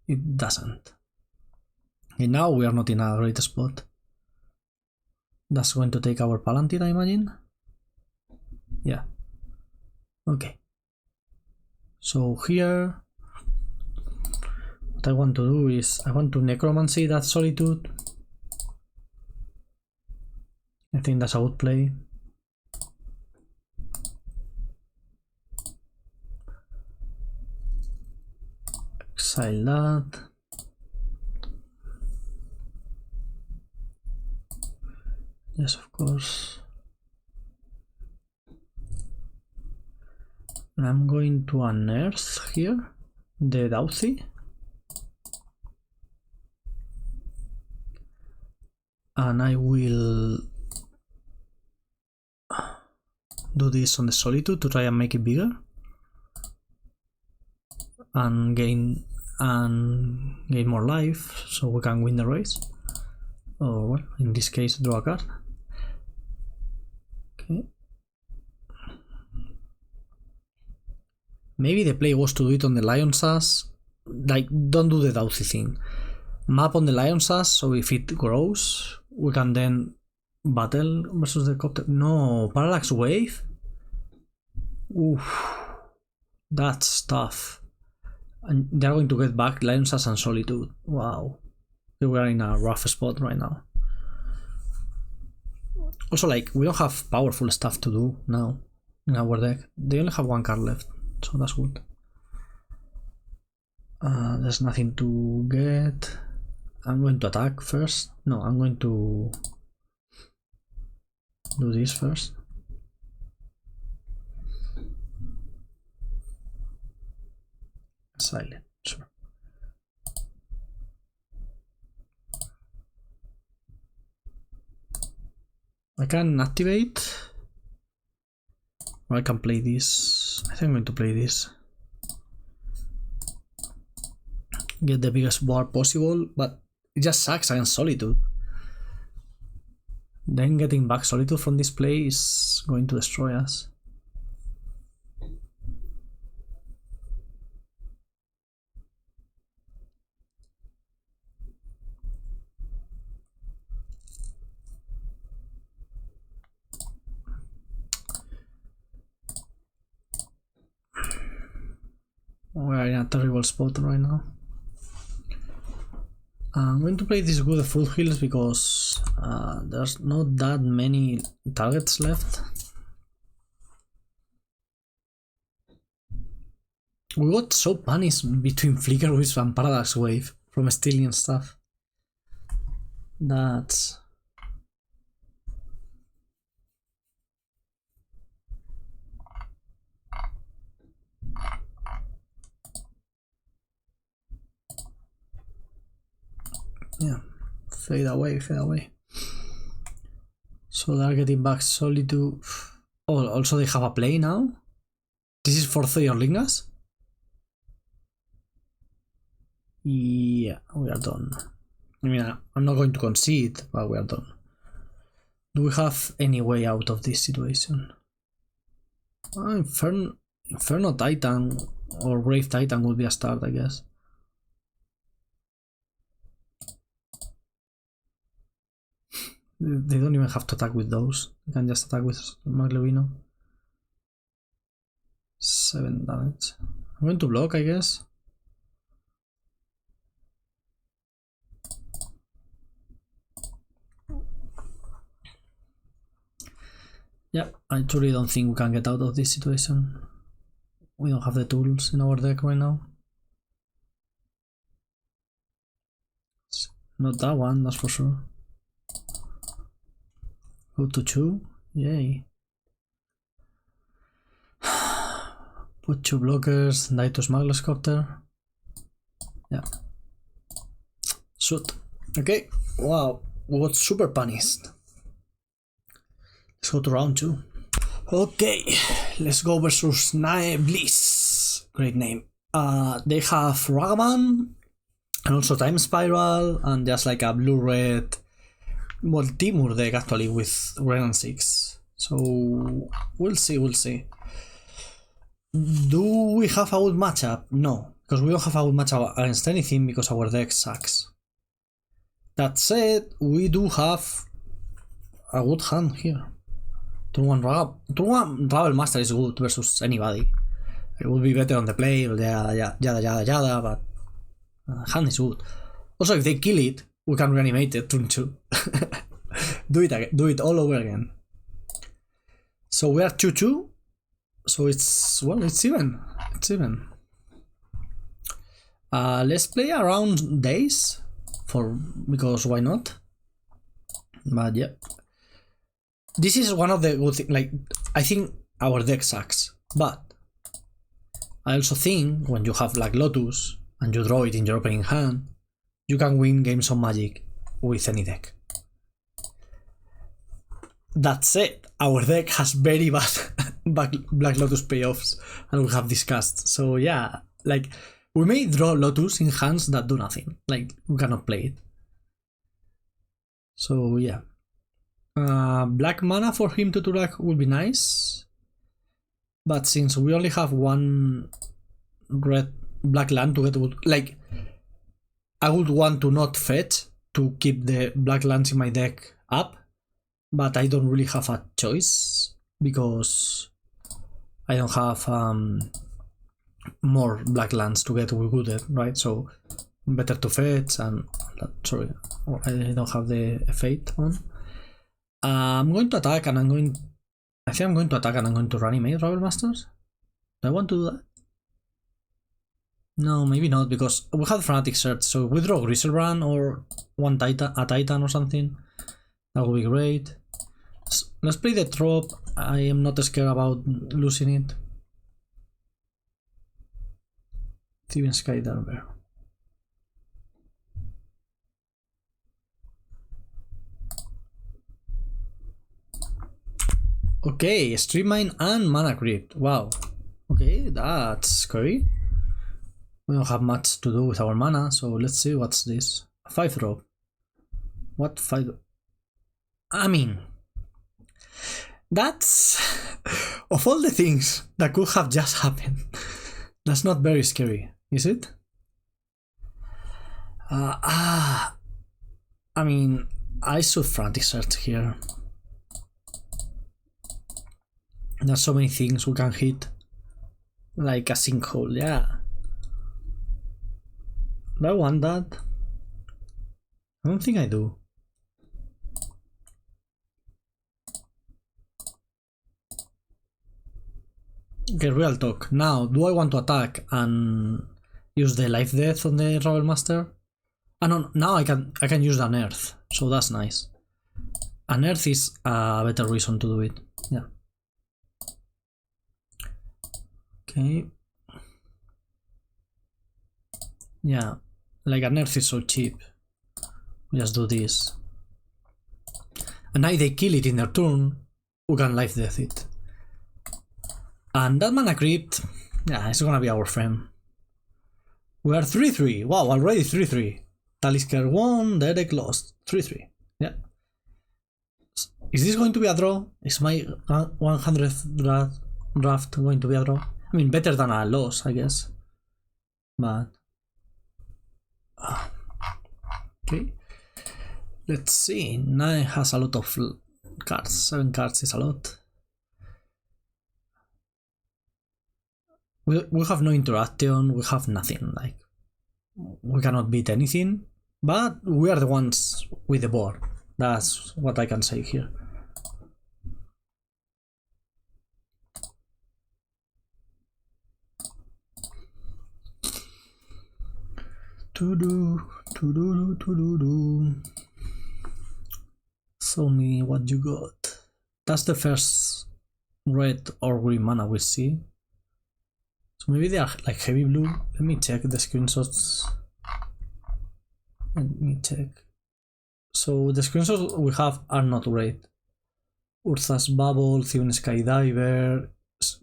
Speaker 1: It doesn't. And now we are not in a great spot. That's going to take our Palantir, I imagine. Yeah. Okay. So here, what I want to do is I want to Necromancy that Solitude. I think that's a good play. Exile that. Yes, of course. And I'm going to unearth here the Dauthi. And I will do this on the Solitude to try and make it bigger. And gain more life so we can win the race. Or well, in this case, draw a card. Okay. Maybe the play was to do it on the Lion's Ass. Like, don't do the Dauthi thing. Map on the Lion's Ass, so if it grows, we can then battle versus the Copter. No, Parallax Wave? Oof. That's tough. And they're going to get back Lion's Ass and Solitude. Wow. We are in a rough spot right now. Also, like, we don't have powerful stuff to do now in our deck. They only have one card left, so that's good. There's nothing to get. I'm going to attack first. No, I'm going to do this first. Silent, sure. I can activate, or I can play this. I think I'm going to play this. Get the biggest bar possible, but it just sucks against Solitude. Then getting back Solitude from this play is going to destroy us. We are in a terrible spot right now. I'm going to play this with the full heals because there's not that many targets left. We got so punished between Flicker Wisp and Parallax Wave from stealing stuff. That's... yeah, fade away, fade away. So they're getting back Solitude. Oh, also they have a play now? This is for Theorlingas? Yeah, we are done. I mean, I'm not going to concede, but we are done. Do we have any way out of this situation? Inferno Titan or Grave Titan would be a start, I guess. They don't even have to attack with those. They can just attack with Maglevino. 7 damage. I'm going to block, I guess. Yeah, I truly don't think we can get out of this situation. We don't have the tools in our deck right now. Not that one, that's for sure. Go to 2, yay. Put 2 blockers, die to Smuggler's Copter. Yeah. Shoot. Okay, wow, we got super punished. Let's go to round 2. Okay, let's go versus Nae Bliss. Great name. They have Ragaman and also Time Spiral and just like a blue-red well, Timur deck actually with Renan 6. So we'll see. Do we have a good matchup? No, because we don't have a good matchup against anything because our deck sucks. That said, we do have a good hand here. Turn 1 Rabble Master is good versus anybody. It would be better on the play, yada, but hand is good. Also, if they kill it, we can reanimate it turn 2. Do it all over again. So we are 2-2. So it's even. Let's play around days because why not? But yeah, this is one of the good things. Like, I think our deck sucks, but I also think when you have Black Lotus and you draw it in your opening hand, you can win games of Magic with any deck. That said, our deck has very bad Black Lotus payoffs, and we have discussed. So yeah, like, we may draw Lotus in hands that do nothing. Like, we cannot play it. So yeah. Black mana for him to black would be nice. But since we only have one black land to get, like, I would want to not fetch to keep the black lands in my deck up, but I don't really have a choice because I don't have more black lands to get good, right? So better to fetch and sorry, I don't have the fate on. I'm going to attack and I think I'm going to attack and I'm going to reanimate Rabble Masters. Do I want to do that? No, maybe not, because we have Fanatic Search, so if we draw Griselbrand or a Titan or something, that would be great. Let's play the drop. I am not scared about losing it. Steven Skydiver. Okay, Stream Mine and Mana Crypt. Wow. Okay, that's scary. We don't have much to do with our mana, so let's see what's this. 5 drop. What 5? I mean, that's of all the things that could have just happened. That's not very scary, is it? I mean, I should Frantic Search here. There's so many things we can hit, like a sinkhole, yeah. Do I want that? I don't think I do. Okay, real talk. Now, do I want to attack and use the life death on the Rabble Master? No, now I can use an earth, so that's nice. An earth is a better reason to do it. Yeah. Okay. Yeah, like an earth is so cheap. Just do this. And now if they kill it in their turn, we can life death it. And that Mana Crypt, yeah, it's gonna be our friend. We are 3-3. Wow, already 3-3. Talisker won, Derek lost. 3-3. Yeah. Is this going to be a draw? Is my 100th draft going to be a draw? I mean, better than a loss, I guess. But okay. Let's see. 9 has a lot of cards. 7 cards is a lot. We have no interaction. We have nothing. Like, we cannot beat anything. But we are the ones with the board. That's what I can say here. To-do. Show me what you got. That's the first red or green mana we see. So maybe they are like heavy blue. Let me check the screenshots. Let me check. So the screenshots we have are not red. Urza's Bubble, Steven Skydiver,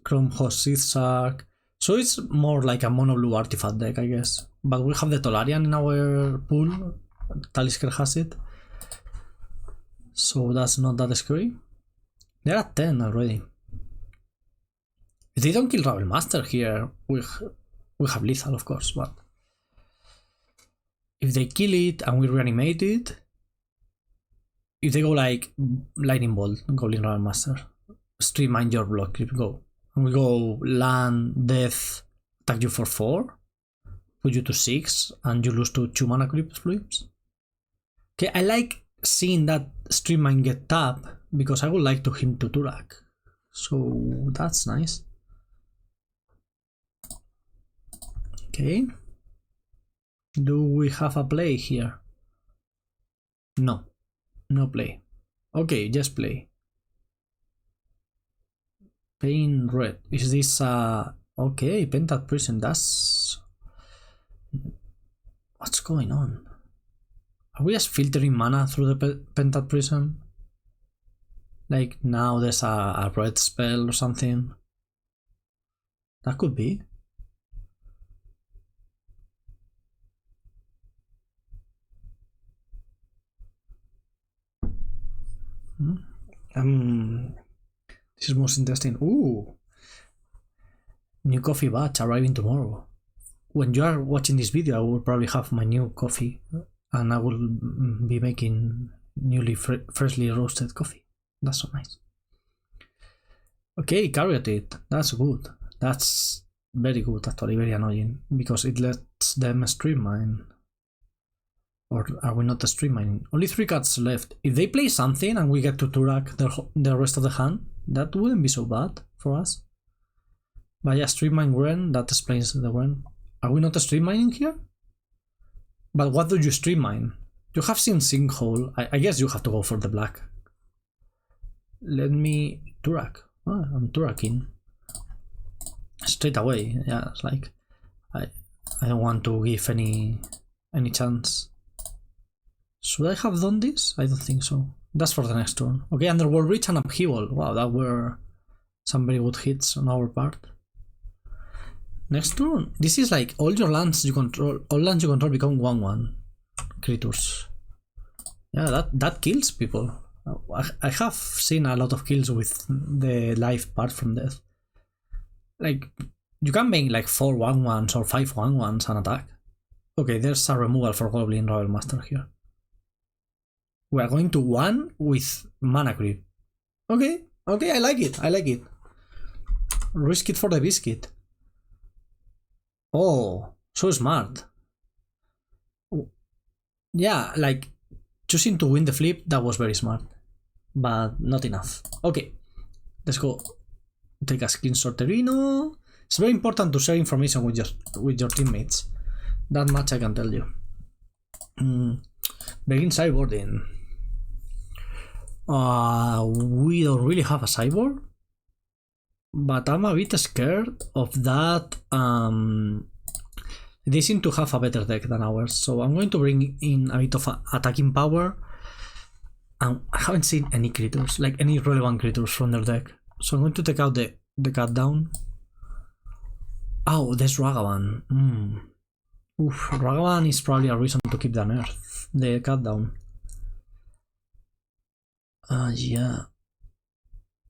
Speaker 1: Chrome Host Zigzag. So it's more like a mono blue artifact deck, I guess. But we have the Tolarian in our pool. Talisker has it. so that's not that scary. They're at 10 already. If they don't kill Rebel Master here, we have lethal, of course, but if they kill it and we reanimate it, if they go like Lightning Bolt, Goblin Rebel Master, streamline your block, go. And we go land, death, attack you for 4, put you to 6, and you lose to 2 mana creep flips. Okay, I like seeing that streamline get tapped because I would like to him to Turak. So that's nice. Okay. Do we have a play here? No. No play. Okay, just play. Pain red. Is this okay, Pentat Prison, that's... What's going on? Are we just filtering mana through the Pentat Prison? Like now there's a red spell or something? That could be. This is most interesting. Ooh, new coffee batch arriving tomorrow. When you are watching this video, I will probably have my new coffee, and I will be making newly freshly roasted coffee. That's so nice. Okay, Carioted. That's good. That's very good, actually. Very annoying because it lets them streamline. Or are we not streamlining? Only 3 cards left. If they play something and we get to Turak the rest of the hand, that wouldn't be so bad for us. But yeah, streamline Gren, that explains the Gren. Are we not streamlining here? But what do you streamline? You have seen Sinkhole. I guess you have to go for the black. Let me Turak. Oh, I'm Turaking. Straight away. Yeah, it's like I don't want to give any chance. Should I have done this? I don't think so. That's for the next turn. Okay, Underworld Reach and Upheaval. Wow, that were some very good hits on our part. Next turn. This is like all your lands you control. All lands you control become 1/1 creatures. Yeah, that kills people. I have seen a lot of kills with the life part from death. Like you can make like 4 1/1s or 5 1/1s and attack. Okay, there's a removal for Goblin Rebel Master here. We are going to 1 with mana creep. Okay, I like it. Risk it for the biscuit. Oh, so smart. Yeah, like choosing to win the flip, that was very smart. But not enough. Okay, let's go take a screenshot Terino. It's very important to share information with your teammates. That much I can tell you. Begin sideboarding. We don't really have a sideboard, but I'm a bit scared of that. They seem to have a better deck than ours, so I'm going to bring in a bit of attacking power. And I haven't seen any creatures, like any relevant creatures from their deck, so I'm going to take out the cut down. Oh, there's Ragavan. Oof, Ragavan is probably a reason to keep the nerf, the cut down. Yeah.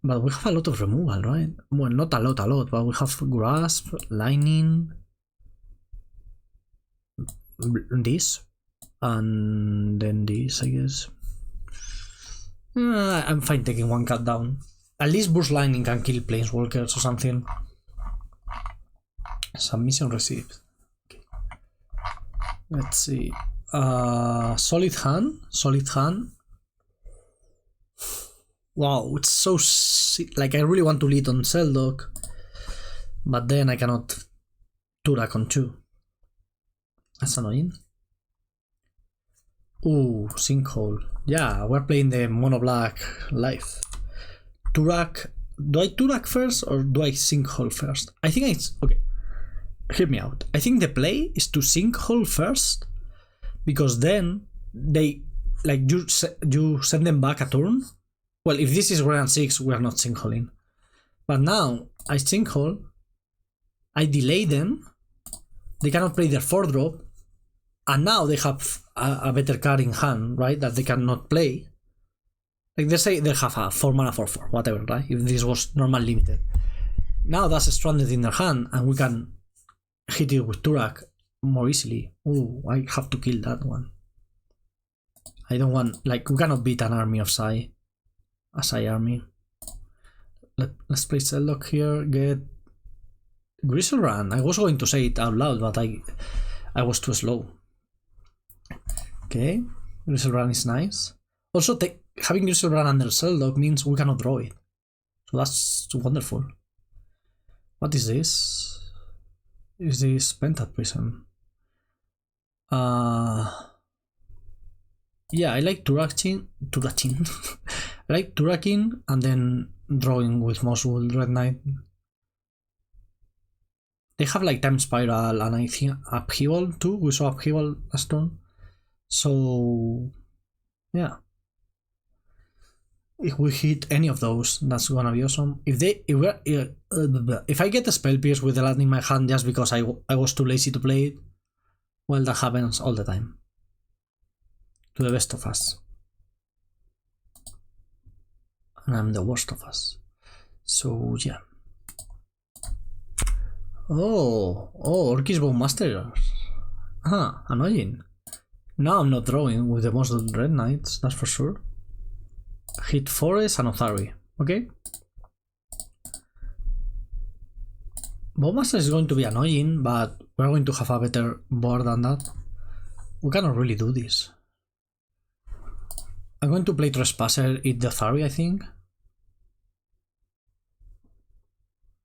Speaker 1: But we have a lot of removal, right? Well, not a lot, but we have Grasp, Lightning, this, and then this, I guess. I'm fine taking 1 cut down. At least Burst Lightning can kill Planeswalkers or something. Submission received. Okay. Let's see. Solid hand. Wow, it's so like I really want to lead on Seldog, but then I cannot Turak on 2. That's annoying. Ooh, Sinkhole. Yeah, we're playing the mono black life. Turak. Do I Turak first or do I Sinkhole first? I think it's okay. Hear me out. I think the play is to Sinkhole first, because then they like you send them back a turn. Well, if this is Grand 6, we are not sinkholing. But now I sinkhole, I delay them, they cannot play their 4-drop, and now they have a better card in hand, right, that they cannot play. Like they say they have a 4 mana 4/4, whatever, right? If this was normal limited. Now that's stranded in their hand, and we can hit it with Turak more easily. Oh, I have to kill that one. I don't want, like, we cannot beat an army of Sai. A Sai army. Let's play Celllock here, get Griselbrand. I was going to say it out loud, but I was too slow. Okay, Griselbrand is nice. Also, having Griselbrand under Celllock means we cannot draw it. So that's wonderful. What is this? Is this Pentat Prism? Yeah, I like Turakin. I like Turakin and then drawing with Mosul Red Knight. They have like Time Spiral and I think Upheaval too. We saw Upheaval last turn. So yeah, if we hit any of those, that's gonna be awesome. If I get a Spell Pierce with the land in my hand just because I was too lazy to play it, well, that happens all the time. To the best of us. And I'm the worst of us. So yeah. Oh, Orcish Bowmaster. Annoying. Now I'm not drawing with the most Red Knights, that's for sure. Hit Forest and Othari. Okay. Bowmaster is going to be annoying, but we're going to have a better board than that. We cannot really do this. I'm going to play Trespasser, eat the Othari, I think.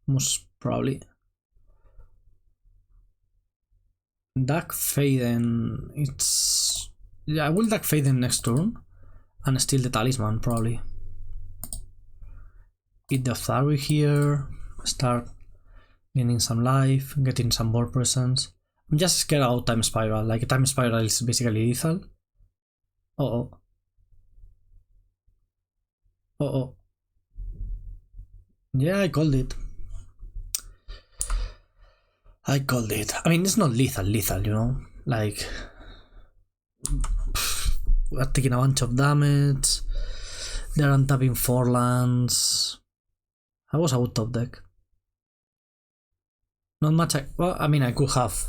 Speaker 1: Most probably. Dark Faden, it's... Yeah, I will Dark Faden next turn and steal the Talisman, probably. Eat the Othari here, start gaining some life, getting some board presence. I'm just scared about Time Spiral, like Time Spiral is basically lethal. Uh-oh. Uh-oh. Yeah, I called it. I mean, it's not lethal, you know? Like, we're taking a bunch of damage. They're untapping 4 lands. I was out top deck. Not much. Well, I mean, I could have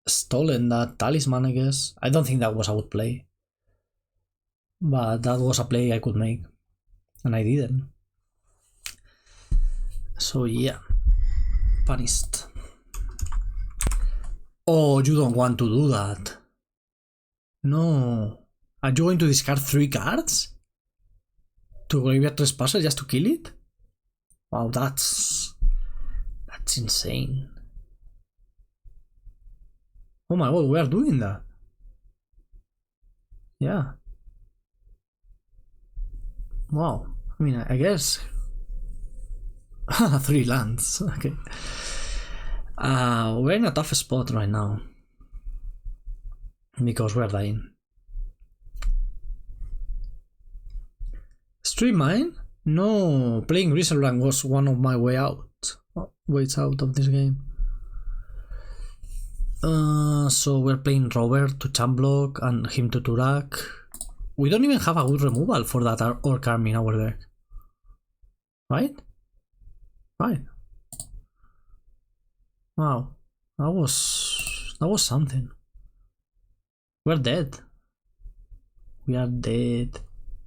Speaker 1: stolen that Talisman, I guess. I don't think that was a good play. But that was a play I could make. And I didn't. So yeah, punished. Oh, you don't want to do that. No. Are you going to discard 3 cards? To Graveyard Trespasser just to kill it? Wow, that's insane. Oh my god, we are doing that. Yeah. Wow. I mean, I guess... 3 lands, okay. We're in a tough spot right now. Because we're dying. Stream mine? No, playing Griselbrand was one of my ways out of this game. So we're playing Robert to champ block and him to Turak. We don't even have a good removal for that Orc army in our deck. Right? Right. Wow. That was something. We're dead. We are dead.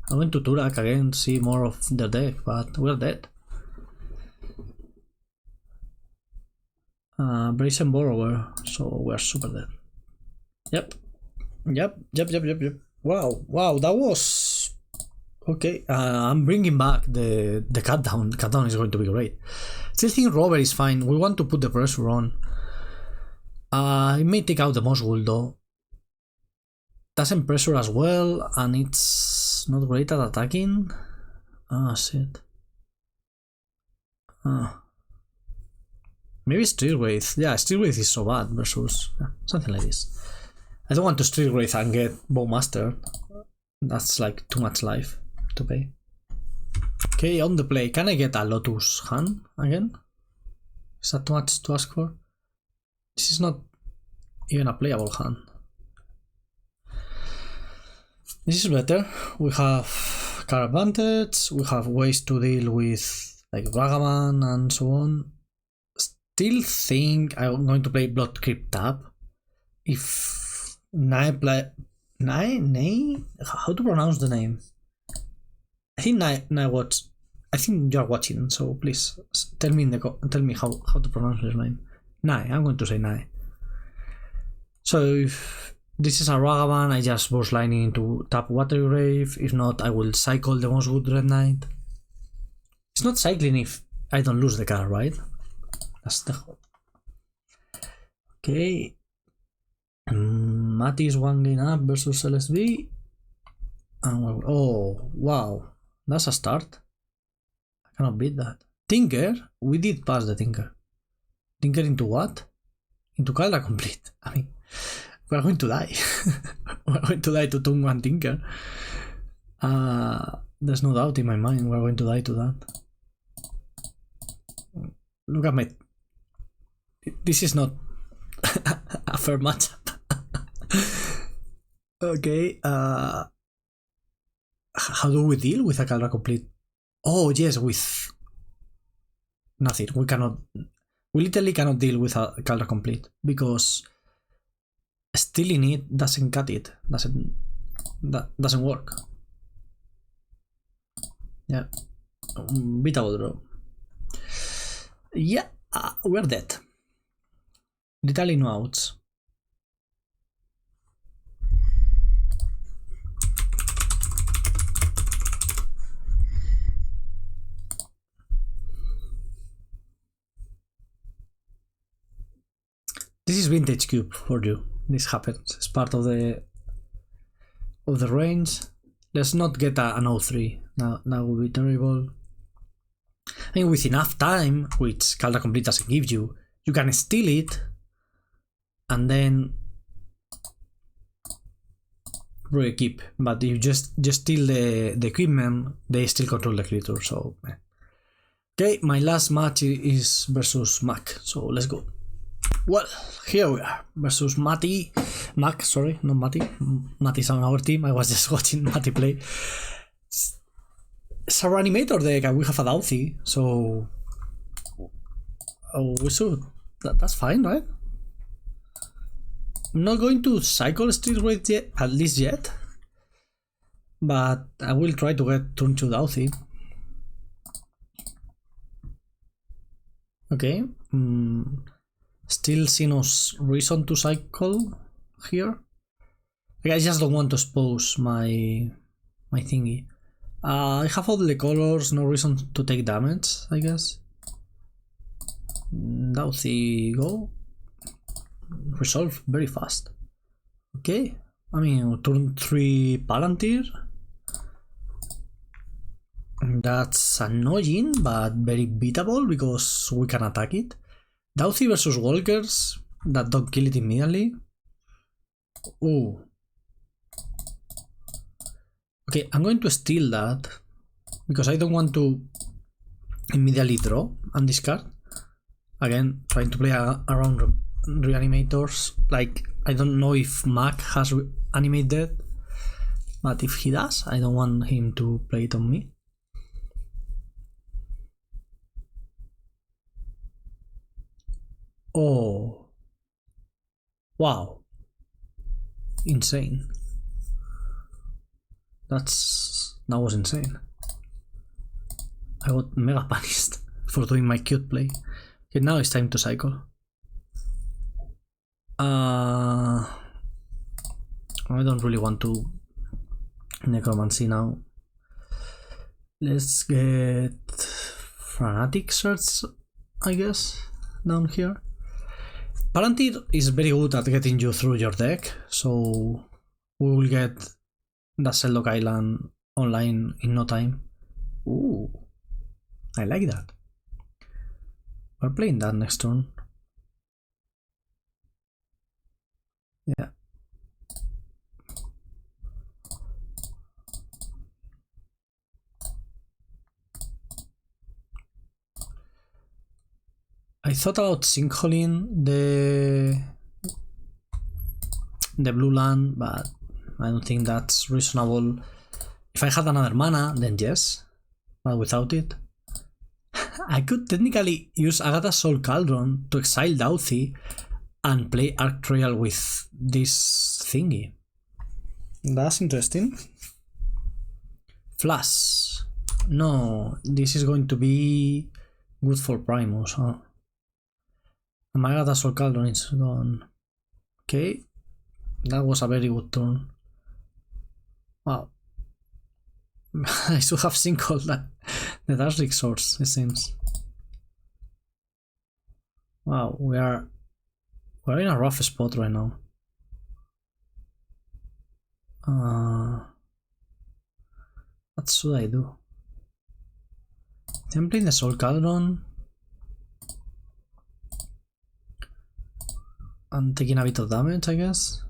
Speaker 1: I went to Turak again, see more of the deck, but we're dead. Brazen Borrower, so we're super dead. Yep. Wow, that was... Okay, I'm bringing back the cut down. Cut down is going to be great. Still think Robert is fine. We want to put the pressure on. It may take out the Mosul though. Doesn't pressure as well, and it's not great at attacking. Shit. Maybe Street Wraith. Yeah, Street Wraith is so bad versus something like this. I don't want to Street Wraith and get Bowmaster. That's like too much life to pay. Okay, on the play. Can I get a Lotus hand again? Is that too much to ask for? This is not even a playable hand. This is better. We have car advantage, we have ways to deal with like Ragavan and so on. Still think I'm going to play Blood Crypt Tab. If Nai play Nai? How to pronounce the name? I think Nai watch. I think you're watching, so please tell me tell me how to pronounce his name. Nai. I'm going to say Nai. So if this is a Ragavan, I just burst lightning into tap Watery Grave. If not, I will cycle the most good Red Knight. It's not cycling if I don't lose the card, right? That's the whole. Okay. Mati is 1 gain up versus LSB. And oh wow, that's a start. I cannot beat that. Tinker, we did pass the Tinker. Tinker into what? Into Caldra Complete. I mean, we're going to die. We're going to die to turn 1 Tinker. There's no doubt in my mind we're going to die to that. Look at my. This is not a fair matchup. Okay. How do we deal with a Caldra Complete? Oh yes, with nothing. We cannot. We literally cannot deal with a Caldra Complete because stealing it doesn't cut it. That doesn't work. Yeah. Beatable draw. Yeah, we're dead. Literally no outs. This is vintage cube for you. This happens. It's part of the range. Let's not get an 0-3. That would be terrible. I mean, with enough time, which Caldra Complete doesn't give you, you can steal it and then re-equip. But if you just steal the equipment, they still control the creature. So, okay, my last match is versus Mac. So let's go. Well, here we are versus Mac, sorry, not Matty. Matty's on our team. I was just watching Matty play. It's a reanimator deck and we have a Dauthi, so we should. That's fine, right? I'm not going to cycle Street Rate yet, at least yet, but I will try to get turn 2 Dauthi. Okay. Still see no reason to cycle here. Like, I just don't want to expose my thingy. I have all the colors, no reason to take damage, I guess. Dauthi, go. Resolve very fast. Okay, I mean, turn 3 Palantir. That's annoying, but very beatable because we can attack it. Dauthi versus Walkers that don't kill it immediately. Oh. Okay, I'm going to steal that because I don't want to immediately draw and discard. Again, trying to play around reanimators. Like, I don't know if Mac has animate dead, but if he does, I don't want him to play it on me. Oh. Wow. Insane. That was insane. I got mega punished for doing my cute play. Okay, now it's time to cycle. I don't really want to necromancy now. Let's get Fanatic Search, I guess, down here. Palantir is very good at getting you through your deck, so we will get the Shelldock Island online in no time. Ooh, I like that. We're playing that next turn. Yeah. I thought about sinkholing the blue land, but I don't think that's reasonable. If I had another mana, then yes, but without it, I could technically use Agatha's Soul Cauldron to exile Dauthi and play Arc Trial with this thingy. That's interesting. Flash. No, this is going to be good for Primus, huh? My Agatha's Soul Cauldron is gone. Okay, that was a very good turn. Wow. I should have singled that the Dazzling Source, it seems. Wow, we're in a rough spot right now. What should I do? I'm playing the Soul Cauldron and taking a bit of damage, I guess.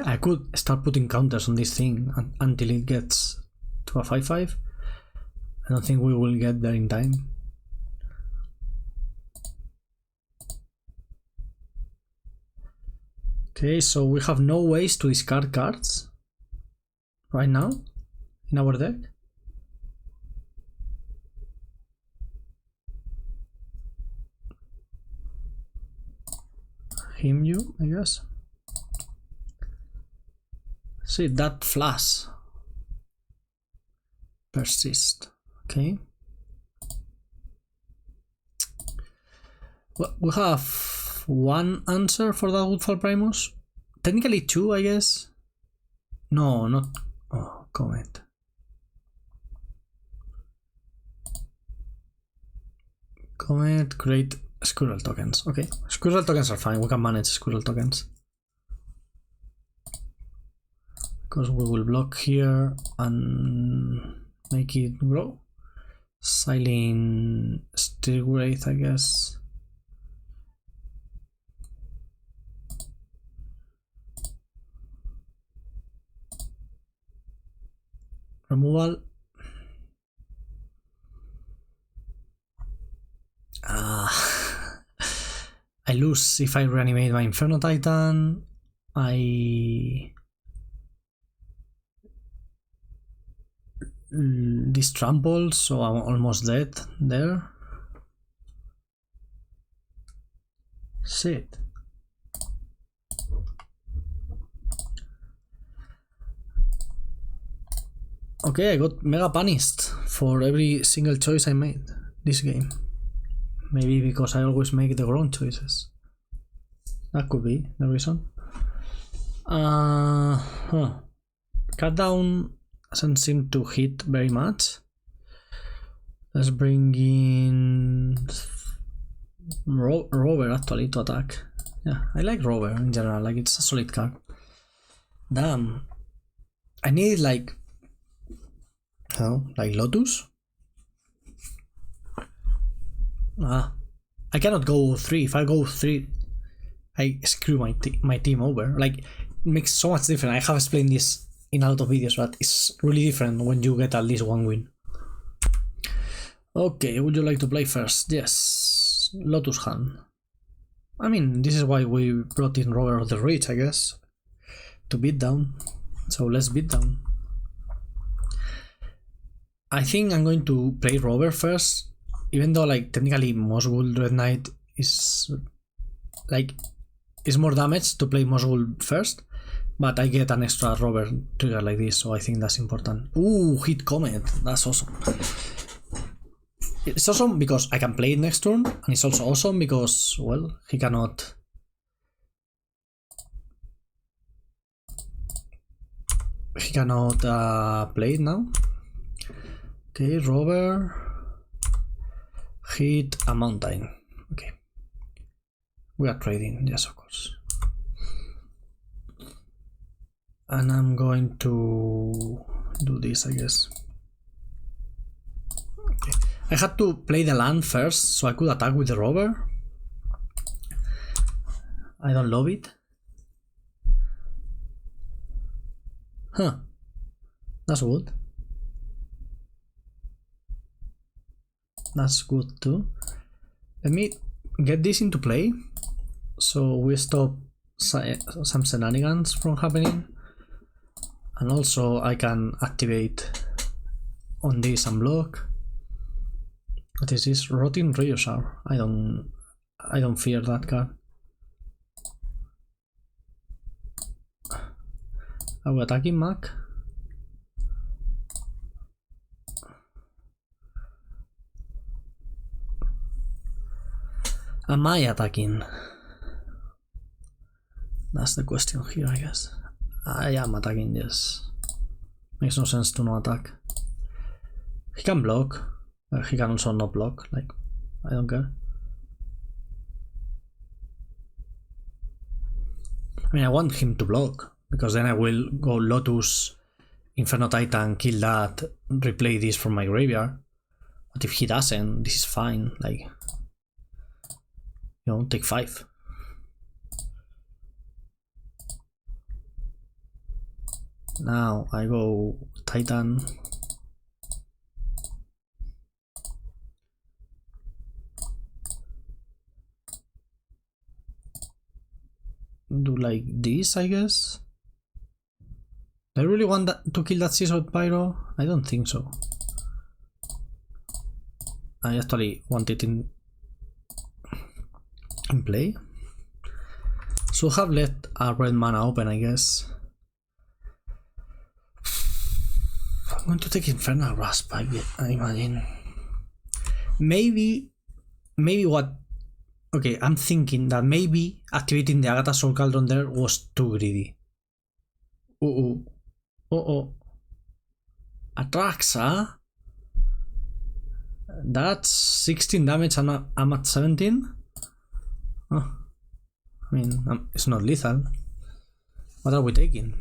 Speaker 1: I could start putting counters on this thing until it gets to a 5/5. I don't think we will get there in time. Okay, so we have no ways to discard cards right now in our deck. You, I guess. See that flash. Persist. Okay. Well, we have one answer for that Woodfall Primus. Technically two, I guess. No, not. Oh, comment. Comment, create squirrel tokens. Okay, squirrel tokens are fine. We can manage squirrel tokens. Because we will block here and make it grow. Silent Stilwraith, I guess. Removal. I lose if I reanimate my Inferno Titan. This trample, so I'm almost dead there. Shit. Okay, I got mega punished for every single choice I made this game. Maybe because I always make the wrong choices. That could be the reason. Cut down doesn't seem to hit very much. Let's bring in Rover actually to attack. Yeah, I like Rover in general, like it's a solid card. Damn. I need like Lotus? I cannot go 3. If I go 3, I screw my team over. Like, it makes so much difference. I have explained this in a lot of videos, but it's really different when you get at least one win. Okay, would you like to play first? Yes. Lotus hand. I mean, this is why we brought in Rover of the Rich, I guess. To beat down. So let's beat down. I think I'm going to play Rover first. Even though, like, technically Mosswood Red Knight is like, it's more damage to play Mosswood first, but I get an extra Rover trigger like this, so I think that's important. Ooh, hit Comet, that's awesome. It's awesome because I can play it next turn, and it's also awesome because, well, he cannot play it now. Okay, Rover. Hit a mountain. Okay. We are trading, yes, of course. And I'm going to do this, I guess. Okay. I had to play the land first so I could attack with the Rover. I don't love it. Huh. That's good. That's good too. Let me get this into play so we stop some shenanigans from happening, and also I can activate on this unblock. What is this? Rotting Rheosar. I don't fear that card. Are we attacking Mac? Am I attacking? That's the question here, I guess. I am attacking, yes. Makes no sense to not attack. He can block. He can also not block. Like, I don't care. I mean, I want him to block, because then I will go Lotus, Inferno Titan, kill that, replay this from my graveyard. But if he doesn't, this is fine. Like, you know, take 5. Now I go Titan. Do like this, I guess. Do I really want that, to kill that Scissor Pyro? I don't think so. I actually want it in play. So have left a red mana open, I guess. I'm going to take Infernal Grasp, I imagine. Maybe what... Okay, I'm thinking that maybe activating the Agatha Soul Cauldron there was too greedy. Atraxa? That's 16 damage and I'm at 17? Oh. I mean, it's not lethal. What are we taking?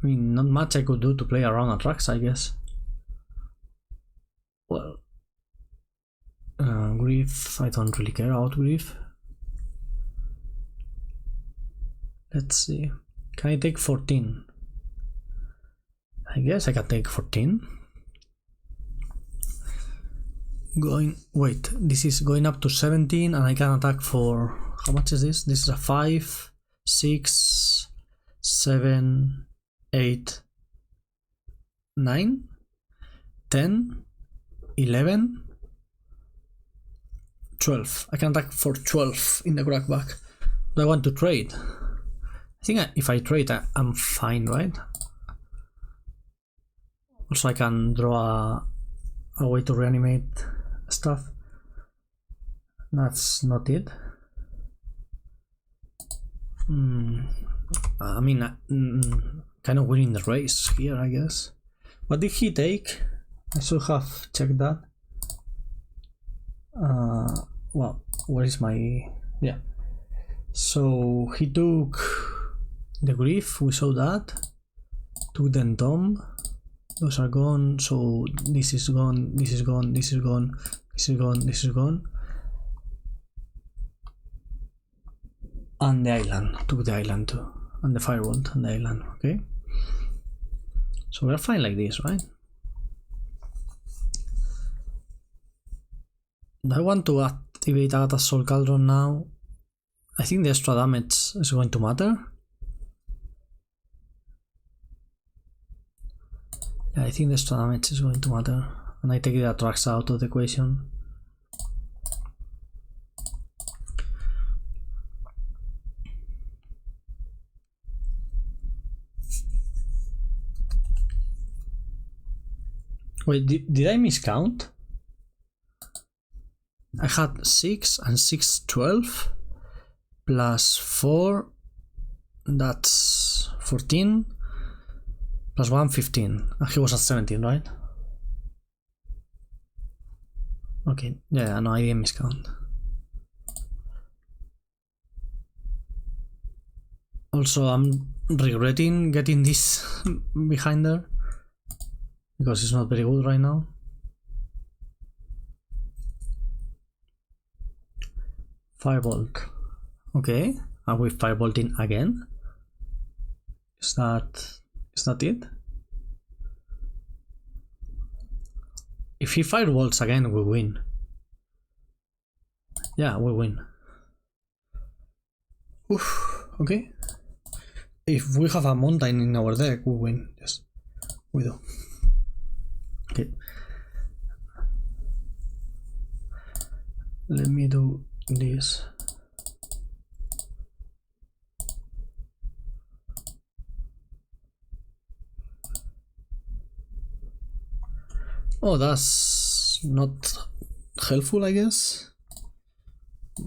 Speaker 1: I mean, not much I could do to play around Atraxa, I guess. Well... Grief, I don't really care about Grief. Let's see. Can I take 14? I guess I can take 14. Wait, this is going up to 17 and I can attack for... How much is this? This is a 5, 6, 7, 8, 9, 10, 11, 12. I can attack for 12 in the crackback. Do I want to trade? I think if I trade, I'm fine, right? Also, I can draw a way to reanimate stuff. That's not it. I mean, kind of winning the race here, I guess. What did he take? I should have checked that. Well, where is my... Yeah. So he took the Grief, we saw that. Took the Entomb. Those are gone, so this is gone, this is gone, this is gone, this is gone, this is gone. And the island, took the island too. And the Firebolt and the island, okay? So we're fine like this, right? Do I want to activate Agatha's Soul Cauldron now? I think the extra damage is going to matter. Yeah, I think the extra damage is going to matter. And I take the Atraxa out of the equation. Wait, did I miscount? I had 6 and 6, 12 plus 4, that's 14 plus 1, 15. He was at 17, right? Okay, yeah, no, I didn't miscount. Also, I'm regretting getting this behind there because it's not very good right now. Firebolt. Okay, are we firebolting again? Is that it? If he fireballs again, we win. Yeah, we win. Oof, okay. If we have a mountain in our deck, we win. Yes, we do. Okay. Let me do this. Oh, that's not helpful, I guess,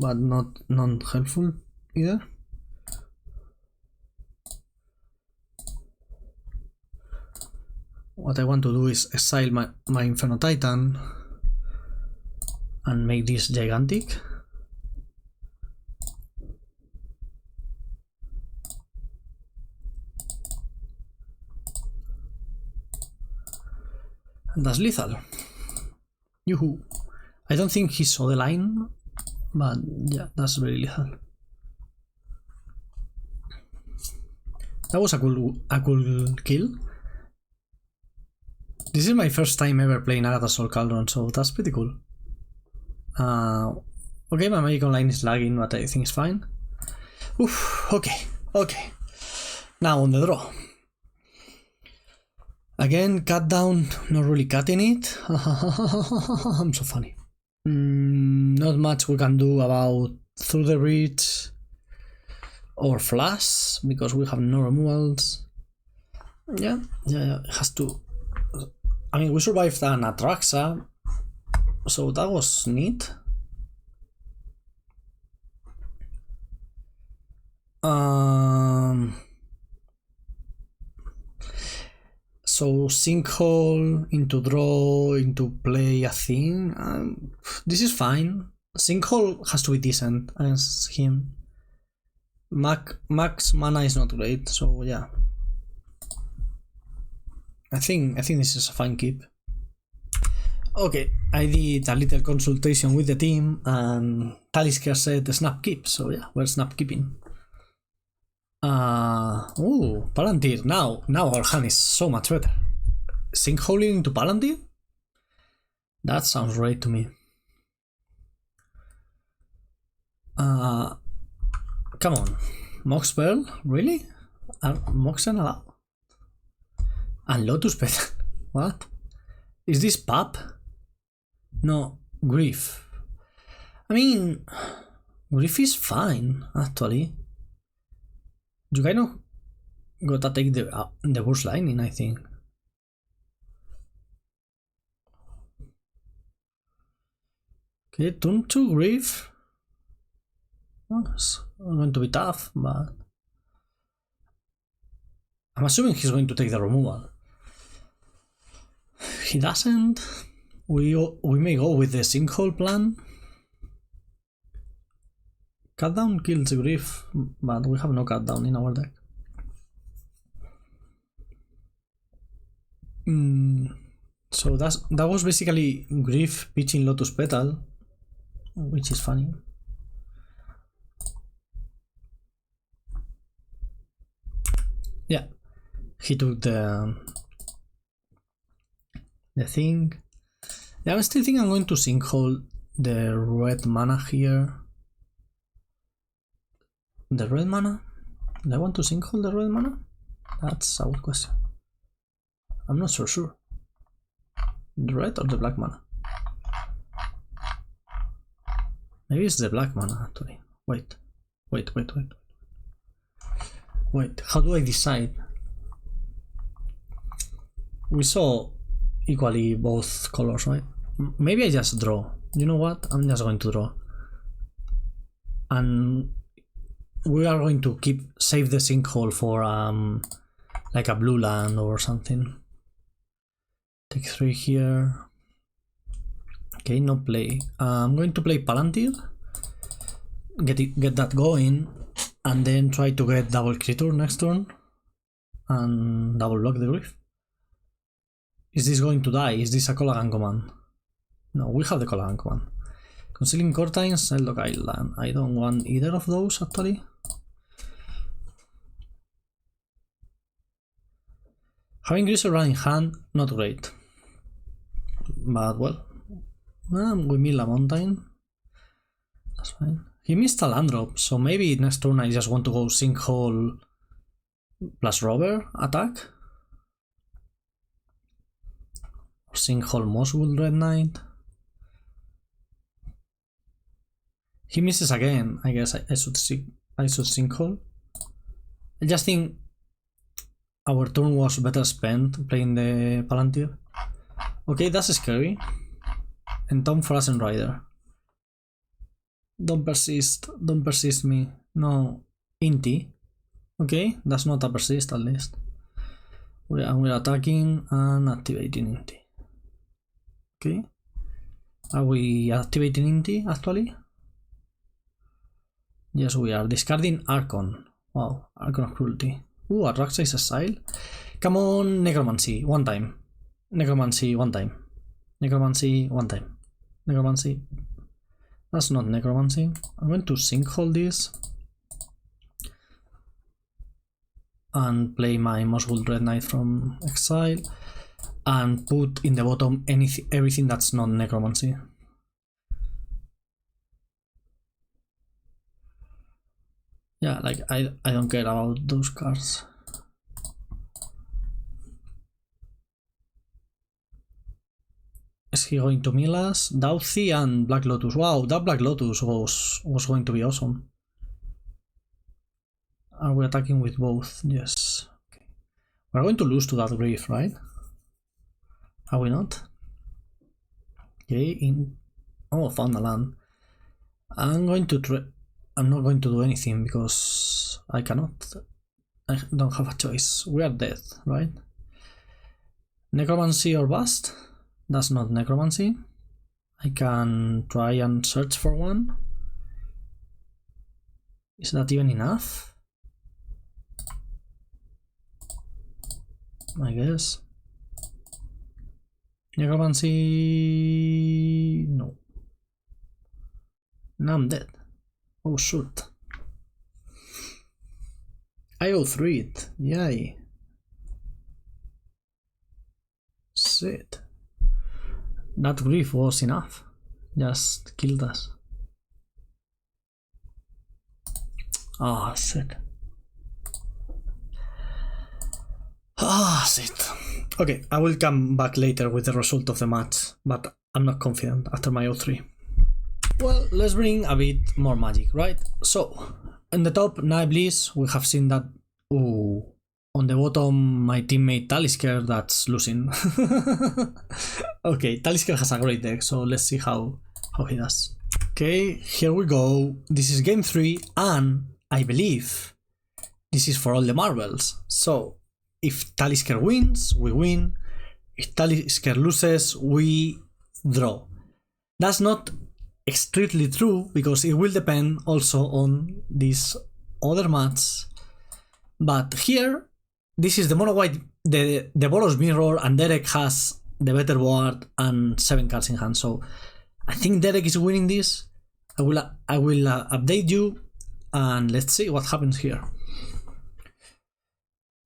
Speaker 1: but not non-helpful either. What I want to do is exile my Inferno Titan and make this gigantic. And that's lethal. Yoo-hoo. I don't think he saw the line, but yeah, that's very lethal. That was a cool kill. This is my first time ever playing Agatha Soul Cauldron, so that's pretty cool. Okay, my magic online is lagging, but I think it's fine. Oof, okay. Now on the draw. Again, cut down, not really cutting it. I'm so funny. Not much we can do about Through the Breach or Flash, because we have no removals. Yeah, it has to... I mean, we survived an Atraxa, so that was neat. So Sinkhole into draw, into play a thing. This is fine. Sinkhole has to be decent against him. Max mana is not great, so yeah. I think this is a fine keep. Okay, I did a little consultation with the team and Talisker said snap keep, so yeah, we're snap keeping. Oh, Palantir. Now our hand is so much better. Sinkholing into Palantir? That sounds right to me. Come on. Mox Pearl? Really? Are Moxen allowed? And Lotus Petal? What? Is this Pap? No, Grief. I mean, Grief is fine, actually. You kind of gotta take the burst lightning, I think. Okay, turn 2 Grief. Oh, it's going to be tough, but I'm assuming he's going to take the removal. He doesn't. We may go with the Sinkhole plan. Cut down kills Grief, but we have no cut down in our deck. So that was basically Grief pitching Lotus Petal, which is funny. Yeah, he took the thing. Yeah, I still think I'm going to Sinkhole the red mana here. The red mana? Do I want to Sinkhole the red mana? That's a good question. I'm not so sure. The red or the black mana? Maybe it's the black mana actually. Wait, how do I decide? We saw equally both colors, right? Maybe I just draw. You know what? I'm just going to draw. And we are going to save the Sinkhole for like a blue land or something. Take 3 here. Okay, no play. I'm going to play Palantir. Get that going, and then try to get double creature next turn and double block the Grief. Is this going to die? Is this a Colagan command? No, we have the Colagan command. Concealing Cortines, Eldok Island. I don't want either of those actually. Having Greaser Run in hand, not great. But well, we mill a mountain. That's fine. He missed a land drop, so maybe next turn I just want to go sinkhole plus rover attack. Or sinkhole Mosswood Red Knight. He misses again. I guess I should sinkhole. I just think our turn was better spent playing the Palantir. Okay, that's scary. And Tom Frozen Rider. Don't persist me. No, Inti. Okay, that's not a persist at least. We're attacking and activating Inti. Okay. Are we activating Inti actually? Yes, we are. Discarding Archon. Wow, Archon of Cruelty. Ooh, a Rock-Size Exile. Come on, Necromancy, one time. Necromancy, one time. Necromancy, one time. Necromancy. That's not Necromancy. I'm going to sinkhole this. And play my Mosswood Red Knight from Exile. And put in the bottom everything that's not Necromancy. Yeah, like I don't care about those cards. Is he going to mill us? Douthie and Black Lotus. Wow, that Black Lotus was going to be awesome. Are we attacking with both? Yes. Okay. We're going to lose to that Grief, right? Are we not? Okay, oh, found a land. I'm not going to do anything because I cannot. I don't have a choice. We are dead, right? Necromancy or bust? That's not Necromancy. I can try and search for one. Is that even enough? I guess. Necromancy... no. Now I'm dead. Oh shoot. I owe 3 it. Yay. Shit. That Grief was enough. Just killed us. Ah, shit. Ah, shit. Okay, I will come back later with the result of the match, but I'm not confident after my 0-3. Well, let's bring a bit more magic, right? So, in the top, Night Bliss, we have seen that... ooh. On the bottom, my teammate Talisker that's losing. Okay, Talisker has a great deck, so let's see how he does. Okay, here we go. This is game 3, and I believe this is for all the marbles. So, if Talisker wins, we win. If Talisker loses, we draw. That's not strictly true, because it will depend also on this other match. But here, this is the mono white, the Boros Mirror, and Derek has the better board and 7 cards in hand. So I think Derek is winning this. I will update you, and let's see what happens here.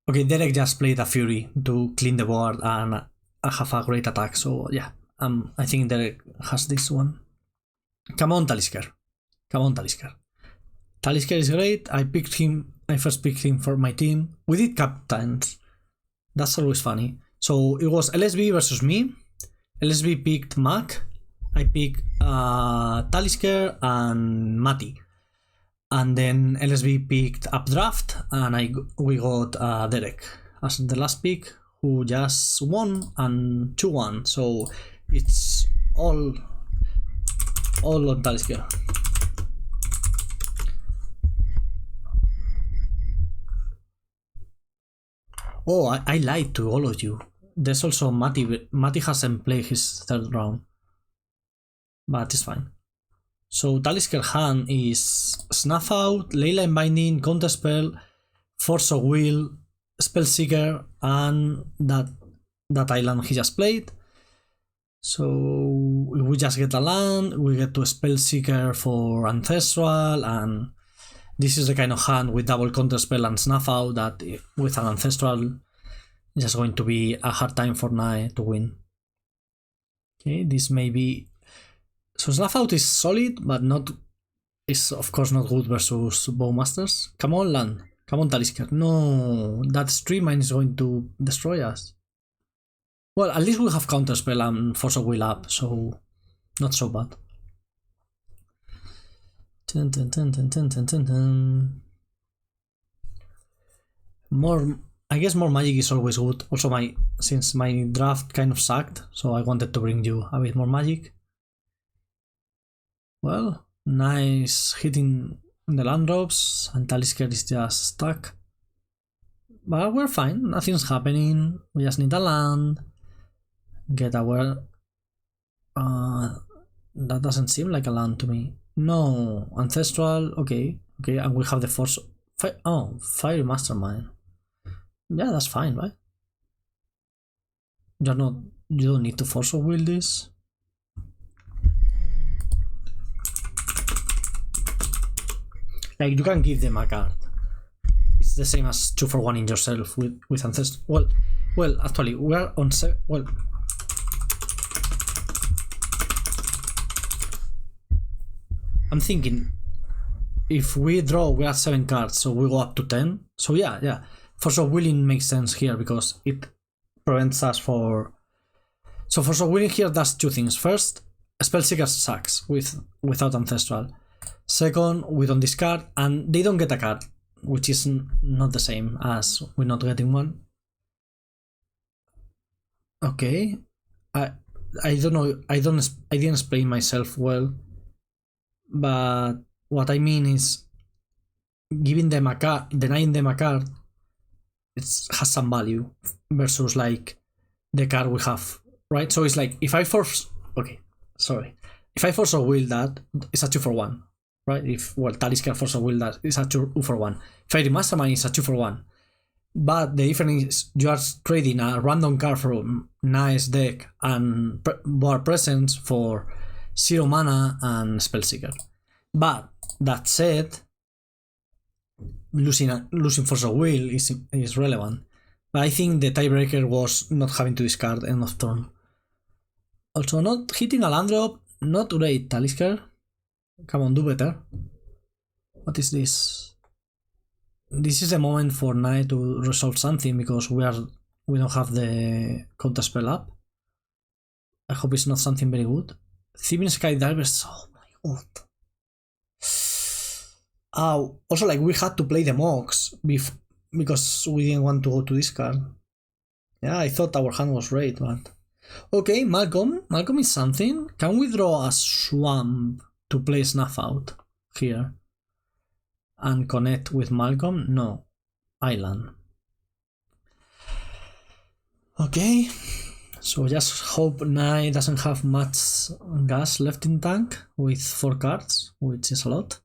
Speaker 1: Okay, Derek just played a Fury to clean the board and I have a great attack. So yeah, I think Derek has this one. Come on, Talisker. Come on, Talisker. Talisker is great. I first picked him for my team. We did captains. That's always funny. So it was LSB versus me. LSB picked Mac. I picked Talisker and Matty. And then LSB picked Updraft, and we got Derek as the last pick, who just won and 2-1. So it's all on Talisker. Oh, I lied to all of you. There's also Matty. Matty hasn't played his 3rd round, but it's fine. So Talisker hand is Snuff Out, Leyline Binding, Counterspell, Force of Will, Spellseeker, and that island he just played. So we just get a land, we get to Spellseeker for Ancestral, and this is the kind of hand with double Counterspell and Snuff Out that with an Ancestral is just going to be a hard time for Nye to win. Okay, this may be... So Snuff Out is solid, but not... is of course not good versus Bowmasters. Come on, land. Come on, Talisker. No, that Stream Mine is going to destroy us. Well, at least we have Counterspell and Force of Will up, so not so bad. Dun, dun, dun, dun, dun, dun, dun, dun. More, I guess more magic is always good. Also, since my draft kind of sucked, so I wanted to bring you a bit more magic. Well, nice hitting the land drops, and Talisker is just stuck. But we're fine, nothing's happening. We just need a land. Get our... that doesn't seem like a land to me. No, Ancestral, okay, and we have the Force... Fire Mastermind. Yeah, that's fine, right? You don't need to Force of Will this. Like, you can give them a card. It's the same as 2 for 1 in yourself with Ancestral. Well, actually, we are on... Well... I'm thinking, if we draw, we have 7 cards, so we go up to 10. So yeah. Force of Willing makes sense here because it prevents us for... So Force of Willing here does 2 things. First, Spellseeker sucks without Ancestral. Second, we don't discard, and they don't get a card, which is not the same as we're not getting one. Okay, I don't know. I didn't explain myself well. But what I mean is, giving them a card, denying them a card, it has some value versus like the card we have, right? So it's like if I force, if I force a will that, it's a 2 for 1, right? Talisker force a will that, it's a 2 for 1. Fairy Mastermind is a 2 for 1. But the difference is you are trading a random card from nice deck and War Presence for 0 mana and Spellseeker. But that said, losing Force of Will is relevant. But I think the tiebreaker was not having to discard end of turn. Also, not hitting a land drop, not great, Talisker. Come on, do better. What is this? This is the moment for Knight to resolve something because we don't have the counterspell up. I hope it's not something very good. Thieving Skydivers, oh my god. Also, like, we had to play the Mox because we didn't want to go to discard. Yeah, I thought our hand was great, but... Okay, Malcolm is something. Can we draw a Swamp to play Snuff Out here? And connect with Malcolm? No. Island. Okay. So just hope Knight doesn't have much gas left in tank with 4 cards, which is a lot.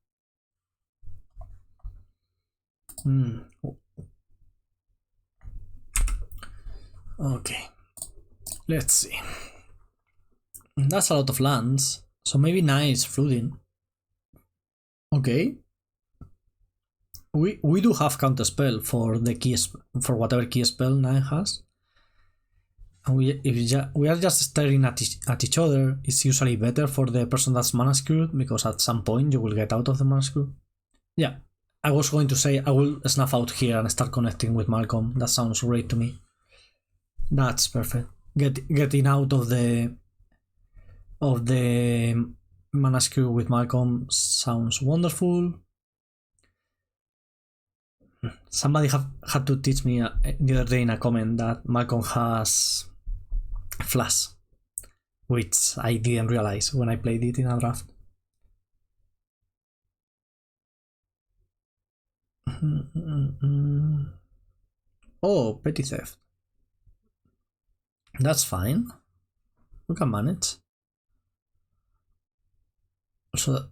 Speaker 1: Okay. Let's see. That's a lot of lands. So maybe Knight is flooding. Okay. We do have counterspell for the key for whatever key spell Knight has. And we are just staring at each other. It's usually better for the person that's mana screwed because at some point you will get out of the mana screw. Yeah, I was going to say I will Snuff Out here and start connecting with Malcolm. That sounds great to me. That's perfect. Getting out of the mana screw with Malcolm sounds wonderful. Somebody had to teach me the other day in a comment that Malcolm has Flash, which I didn't realize when I played it in a draft. Oh, Petty Theft. That's fine. We can manage. So...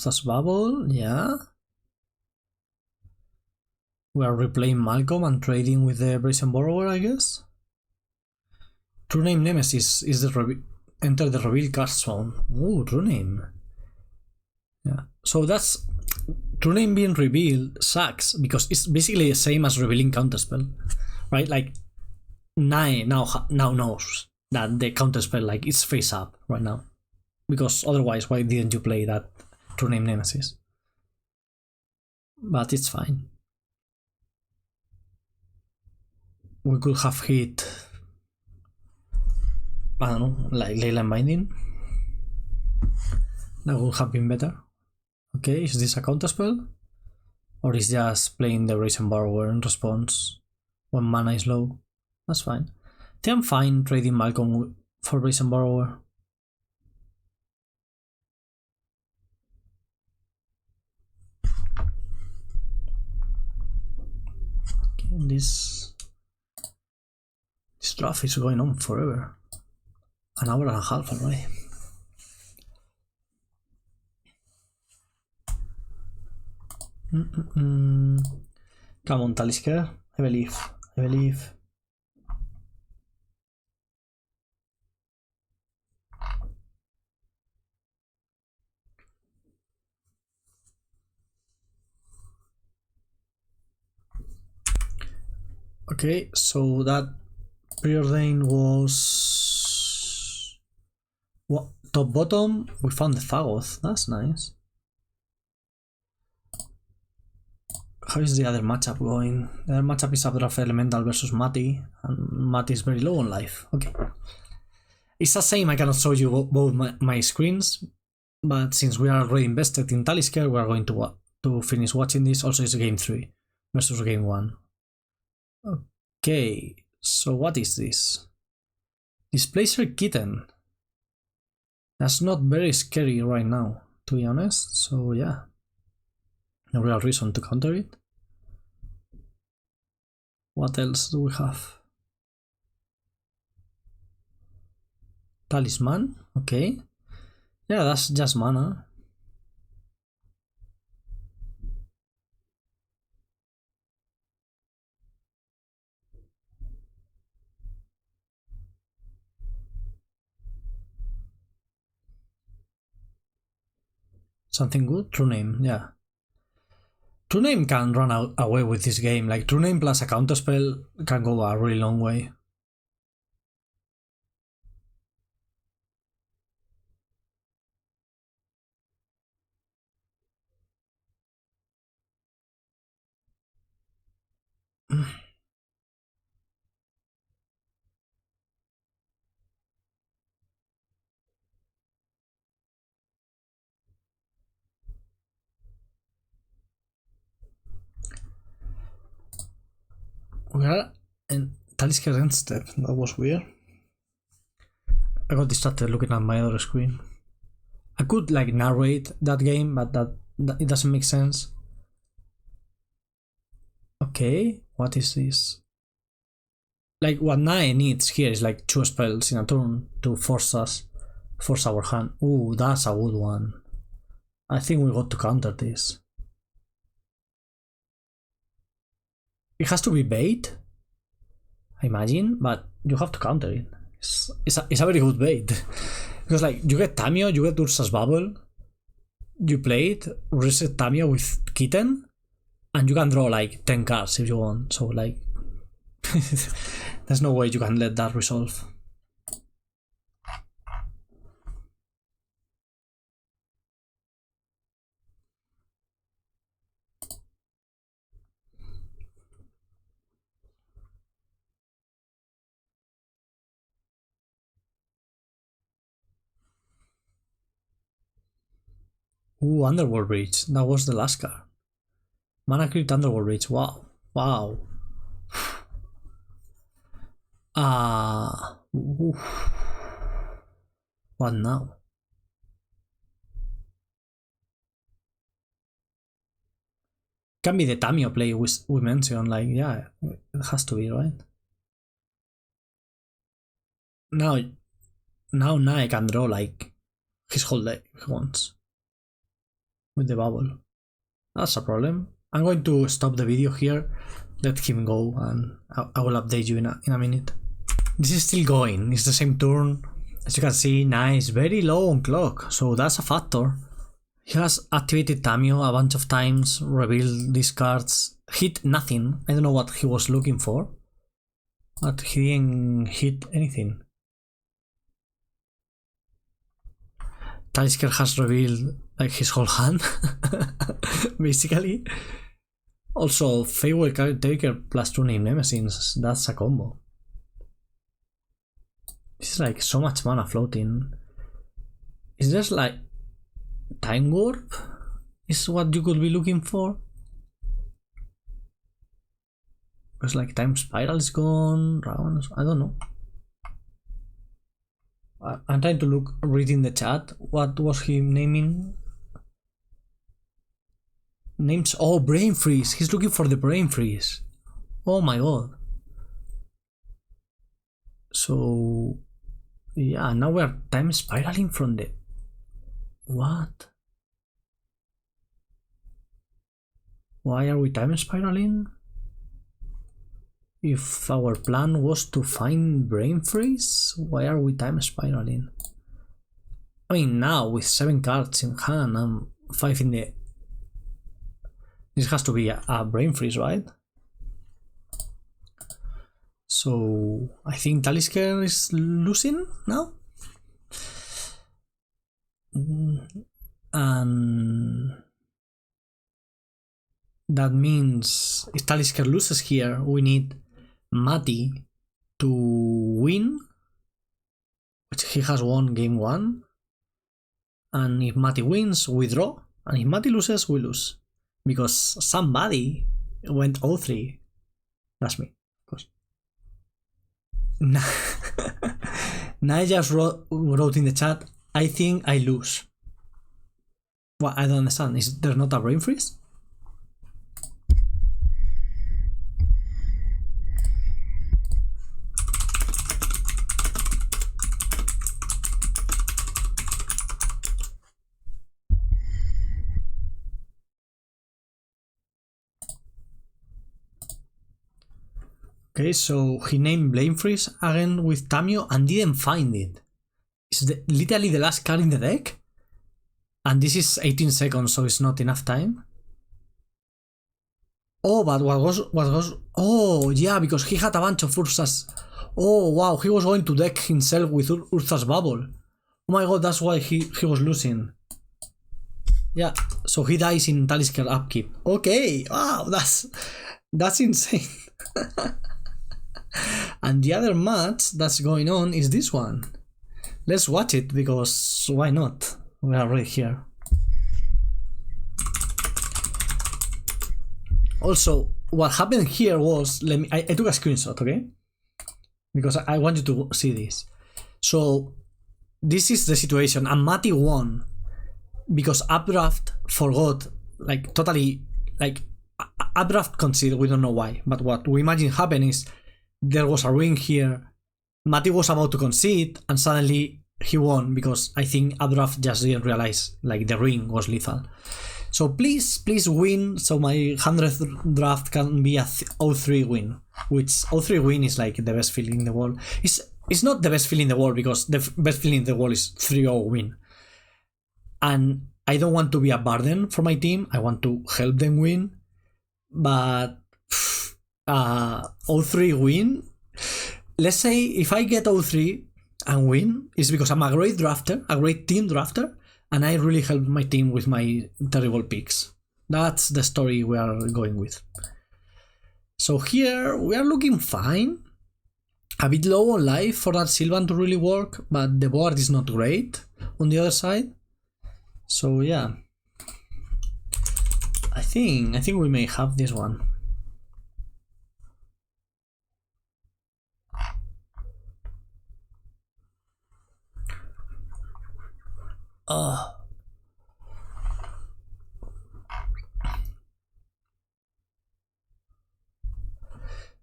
Speaker 1: That's Bubble, yeah. We are replaying Malcolm and trading with the Brazen Borrower, I guess. True Name Nemesis is the enter the reveal card zone. Oh, True Name. Yeah. So that's true name being revealed sucks because it's basically the same as revealing counterspell, right? Like Nai now knows that the counterspell like it's face up right now, because otherwise why didn't you play that true name Nemesis? But it's fine. We could have hit, I don't know, like Leyline Binding. That would have been better. Okay, is this a counterspell? Or is just playing the Brazen Borrower in response when mana is low? That's fine. I think I'm fine trading Malcolm for Brazen Borrower. Okay, this draft is going on forever. An hour and a half already. Come on, Talisker. I believe. Okay, so that preordain was what, top bottom. We found the Fagoth. That's nice. How is the other matchup going? The other matchup is Updraft Elemental versus Mati, and Mati is very low on life. Okay. It's the same, I cannot show you both my screens, but since we are already invested in Talisker, we are going to finish watching this. Also, it's game 3 versus game 1. Okay, so what is this? Displacer Kitten. That's not very scary right now, to be honest, so yeah. No real reason to counter it. What else do we have? Talisman, okay. Yeah, that's just mana. Something good? True Name, yeah. True Name can run away with this game. Like, True Name plus a counterspell can go a really long way. We are in Talisker end step. That was weird. I got distracted looking at my other screen. I could like narrate that game, but that it doesn't make sense. Okay, what is this? Like what Nai needs here is like 2 spells in a turn to force our hand. Ooh, that's a good one. I think we got to counter this. It has to be bait, I imagine, but you have to counter it. It's a very good bait. Because like you get Tamio, you get Ursa's Bubble, you play it, reset Tamio with Kitten, and you can draw like 10 cards if you want. So like there's no way you can let that resolve. Ooh, Underworld Breach. That was the last card. Mana Crypt Underworld Breach. Wow. Wow. What now? Can be the Tamio play we mentioned. Like, yeah, it has to be, right? Now Nai can draw like his whole deck if he wants. With the bubble. That's a problem. I'm going to stop the video here, let him go, and I will update you in a minute. This is still going, it's the same turn. As you can see, Nai is very low on clock, so that's a factor. He has activated Tamio a bunch of times, revealed these cards, hit nothing. I don't know what he was looking for, but he didn't hit anything. Talisker has revealed like his whole hand, basically. Also, Feywild Caretaker plus 2 name Nemesis, that's a combo. This is like so much mana floating. Is there like Time Warp? Is what you could be looking for? Because like Time Spiral is gone, I don't know. I'm trying to look, reading the chat. What was he naming? Names. Oh, Brain Freeze. He's looking for the Brain Freeze. Oh my god. So yeah, now we're time spiraling from the what? Why are we time spiraling? If our plan was to find Brain Freeze, why are we time spiraling? I mean, now with 7 cards in hand and 5 in the... This has to be a Brain Freeze, right? So I think Talisker is losing now. And that means if Talisker loses here, we need Mati to win, which he has won game 1. And if Mati wins, we draw. And if Mati loses, we lose. Because somebody went 0-3. That's me, of course. Naya just wrote in the chat, I think I lose. Well, I don't understand. Is there not a Brain Freeze? Okay, so he named Brain Freeze again with Tamio and didn't find it. It's literally the last card in the deck? And this is 18 seconds, so it's not enough time. Oh, but what was... Oh, yeah, because he had a bunch of Ursa's... Oh, wow, he was going to deck himself with Ursa's Bubble. Oh my god, that's why he was losing. Yeah, so he dies in Talisker upkeep. Okay, wow, that's insane. And the other match that's going on is this one. Let's watch it, because why not? We are right here. Also, what happened here was, I took a screenshot, okay? Because I want you to see this. So, this is the situation, and Mati won because Updraft forgot, like, totally, like, Updraft conceded, we don't know why, but what we imagine happened is there was a ring here, Mati was about to concede, and suddenly he won because I think Updraft just didn't realize, like, the ring was lethal. So please win, so my 100th draft can be a 0-3 win, which 0-3 win is like the best feeling in the world. It's not the best feeling in the world, because the best feeling in the world is 3-0 win. And I don't want to be a burden for my team, I want to help them win, but 0-3 win, let's say if I get 0-3 and win, it's because I'm a great drafter, a great team drafter, and I really helped my team with my terrible picks. That's the story we are going with. So here we are looking fine. A bit low on life for that Sylvan to really work, but the board is not great on the other side. So yeah, I think we may have this one.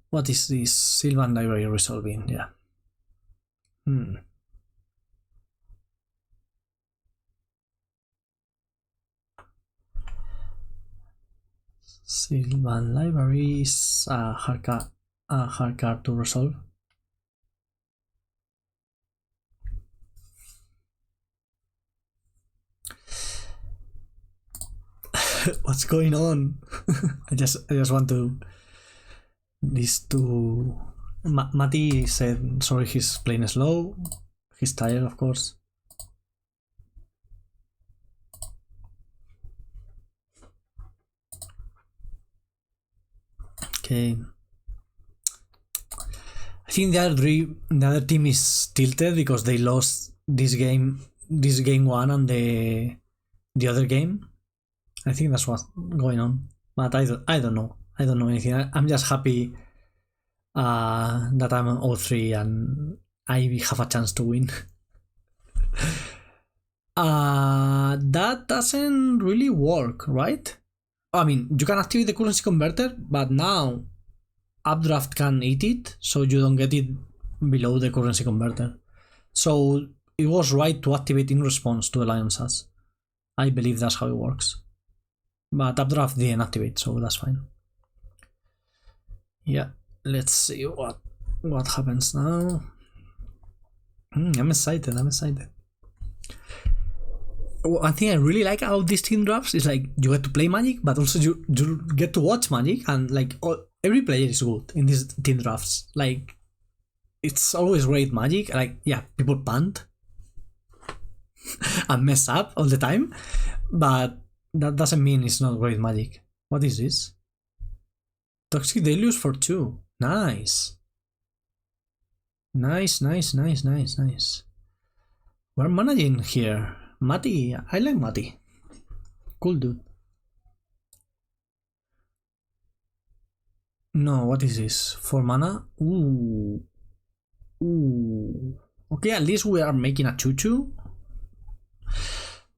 Speaker 1: What is this Sylvan library resolving? Yeah. Sylvan library is a hard card to resolve. What's going on? I just want to Mati said sorry he's playing slow. He's tired, of course. Okay. I think the other team is tilted because they lost this game one and the other game. I think that's what's going on. But I don't know. I don't know anything. I'm just happy that I'm on 0-3 and I have a chance to win. That doesn't really work, right? I mean, you can activate the currency converter, but now Updraft can eat it, so you don't get it below the currency converter. So it was right to activate in response to alliances. I believe that's how it works. But Updraft didn't activate, so that's fine. Yeah, let's see what happens now. I'm excited. One thing I really like about these team drafts is like you get to play Magic, but also you get to watch Magic, and like every player is good in these team drafts. Like it's always great Magic. Like yeah, people punt and mess up all the time, but that doesn't mean it's not great Magic. What is this? Toxic Deluge for 2. Nice. Nice. We're managing here. Mati, I like Mati. Cool dude. No, what is this? 4 mana? Ooh. Okay, at least we are making a 2-2.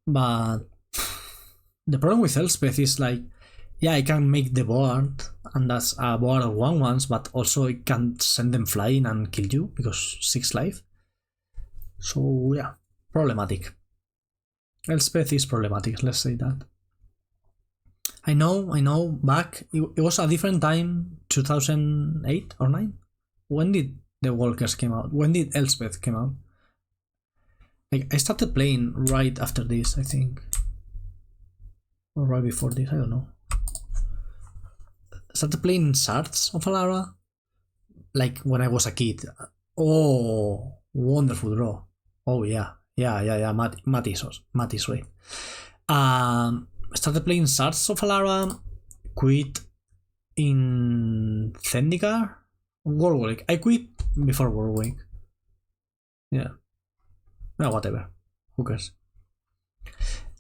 Speaker 1: But the problem with Elspeth is like, yeah, I can make the board, and that's a board of 1/1s, but also it can send them flying and kill you because 6 life. So yeah, problematic. Elspeth is problematic, let's say that. I know, back, it was a different time, 2008 or 9? When did the Walkers came out? When did Elspeth came out? Like, I started playing right after this, I think. Or right before this, I don't know. I started playing Shards of Alara, like when I was a kid. Oh, wonderful draw. Oh yeah. Matty's right. Started playing Shards of Alara, quit in Zendikar, Warwick. I quit before Warwick. Yeah. No, whatever. Who cares?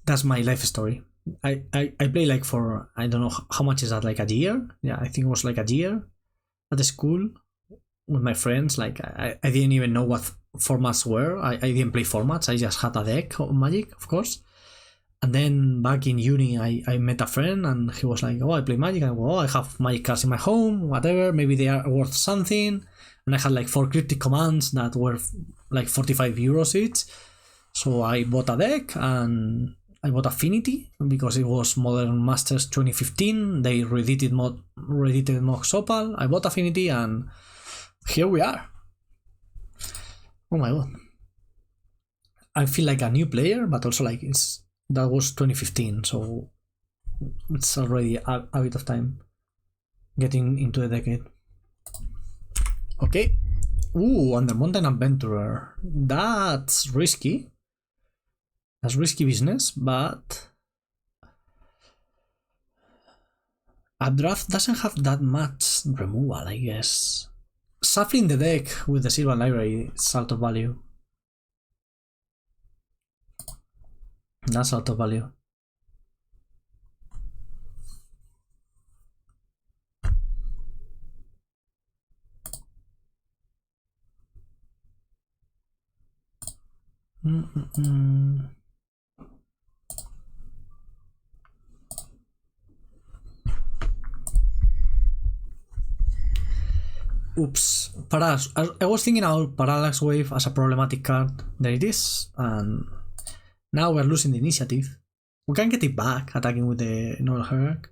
Speaker 1: That's my life story. I play like for, I don't know how much is that, like a year? Yeah, I think it was like a year at the school with my friends. Like I didn't even know what formats were. I didn't play formats. I just had a deck of Magic, of course. And then back in uni, I met a friend and he was like, oh, I play Magic. And I go, oh, I have Magic cards in my home, whatever. Maybe they are worth something. And I had like 4 cryptic commands that were like 45 euros each. So I bought a deck and I bought Affinity because it was Modern Masters 2015. They reedited Mox Opal. I bought Affinity and here we are. Oh my god. I feel like a new player, but also like that was 2015, so it's already a bit of time getting into the decade. Okay. Ooh, Under Mountain Adventurer. That's risky. That's risky business, but Updraft doesn't have that much removal, I guess. Shuffling the deck with the Silver Library is out of value. That's out of value. Oops. Parallax. I was thinking about Parallax Wave as a problematic card. There it is. And now we're losing the initiative. We can get it back attacking with the Noble Hierarch.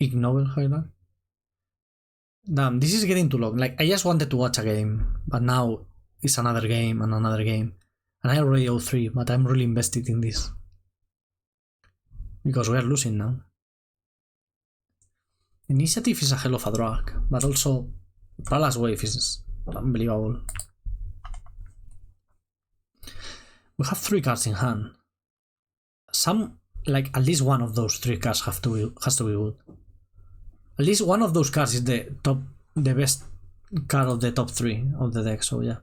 Speaker 1: Ignoble Hierarch. Damn, this is getting too long. Like, I just wanted to watch a game, but now it's another game and another game. And I already owe 3, but I'm really invested in this. because we are losing now. Initiative is a hell of a drag, but also Palace Wave is unbelievable. We have 3 cards in hand. Some, like, at least one of those 3 cards has to be good. At least one of those cards is the best card of the top 3 of the deck, so yeah.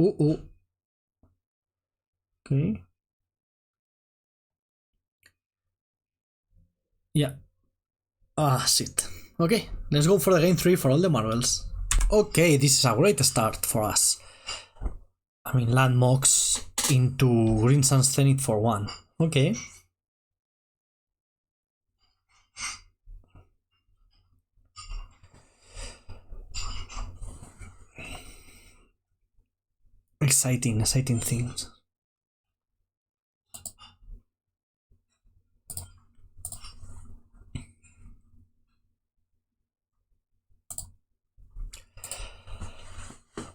Speaker 1: Oh. Okay. Yeah. Shit. Okay, let's go for the game 3 for all the marbles. Okay, this is a great start for us. I mean, landmarks into Green Sun's Zenith for 1. Okay. Exciting things.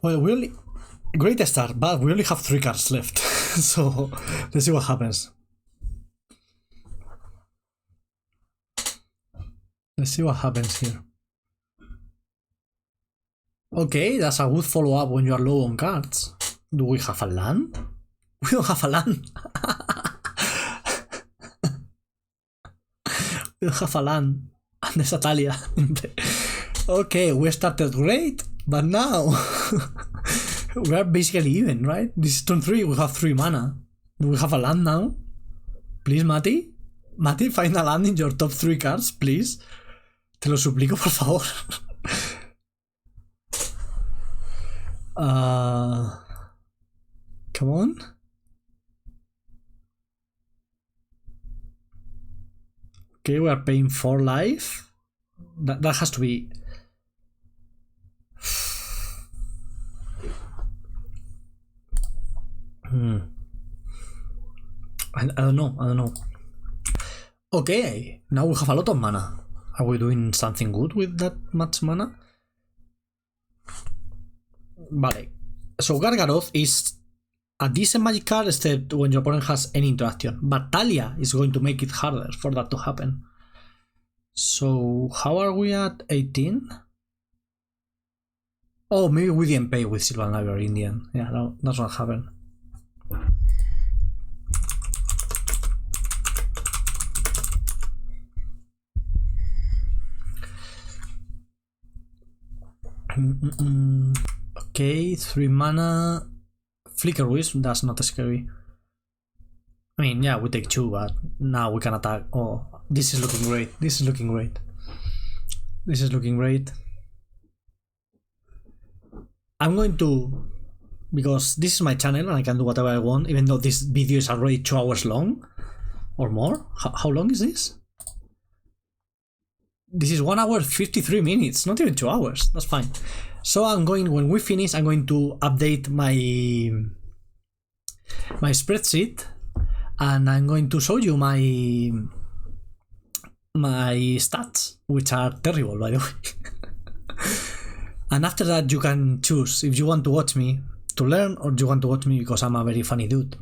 Speaker 1: Well, we only... Great start, but we only have 3 cards left. So, let's see what happens. Let's see what happens here. Okay, that's a good follow-up when you are low on cards. Do we have a land? We don't have a land. We don't have a land. And there's a Talia. Okay, we started great, but now we are basically even, right? This is turn 3, we have 3 mana. Do we have a land now? Please, Mati? Mati, find a land in your top 3 cards, please. Te lo suplico, por favor. Come on. Okay, we are paying 4 life. That has to be... I don't know. Okay, now we have a lot of mana. Are we doing something good with that much mana? Vale. So Gargaroth is a decent magic card except when your opponent has any interaction. But Talia is going to make it harder for that to happen. So how are we at 18? Oh, maybe we didn't pay with Sylvan Library in the end. Yeah, no, that's what happened. Okay, 3 mana. Flicker Wisp, that's not scary. I mean, yeah, we take 2, but now we can attack. Oh, this is looking great. This is looking great. This is looking great. I'm going to... Because this is my channel and I can do whatever I want, even though this video is already 2 hours long. Or more? How long is this? This is 1 hour 53 minutes, not even 2 hours. That's fine. So I'm going, when we finish, I'm going to update my spreadsheet, and I'm going to show you my stats, which are terrible, by the way. And after that, you can choose if you want to watch me to learn, or you want to watch me because I'm a very funny dude.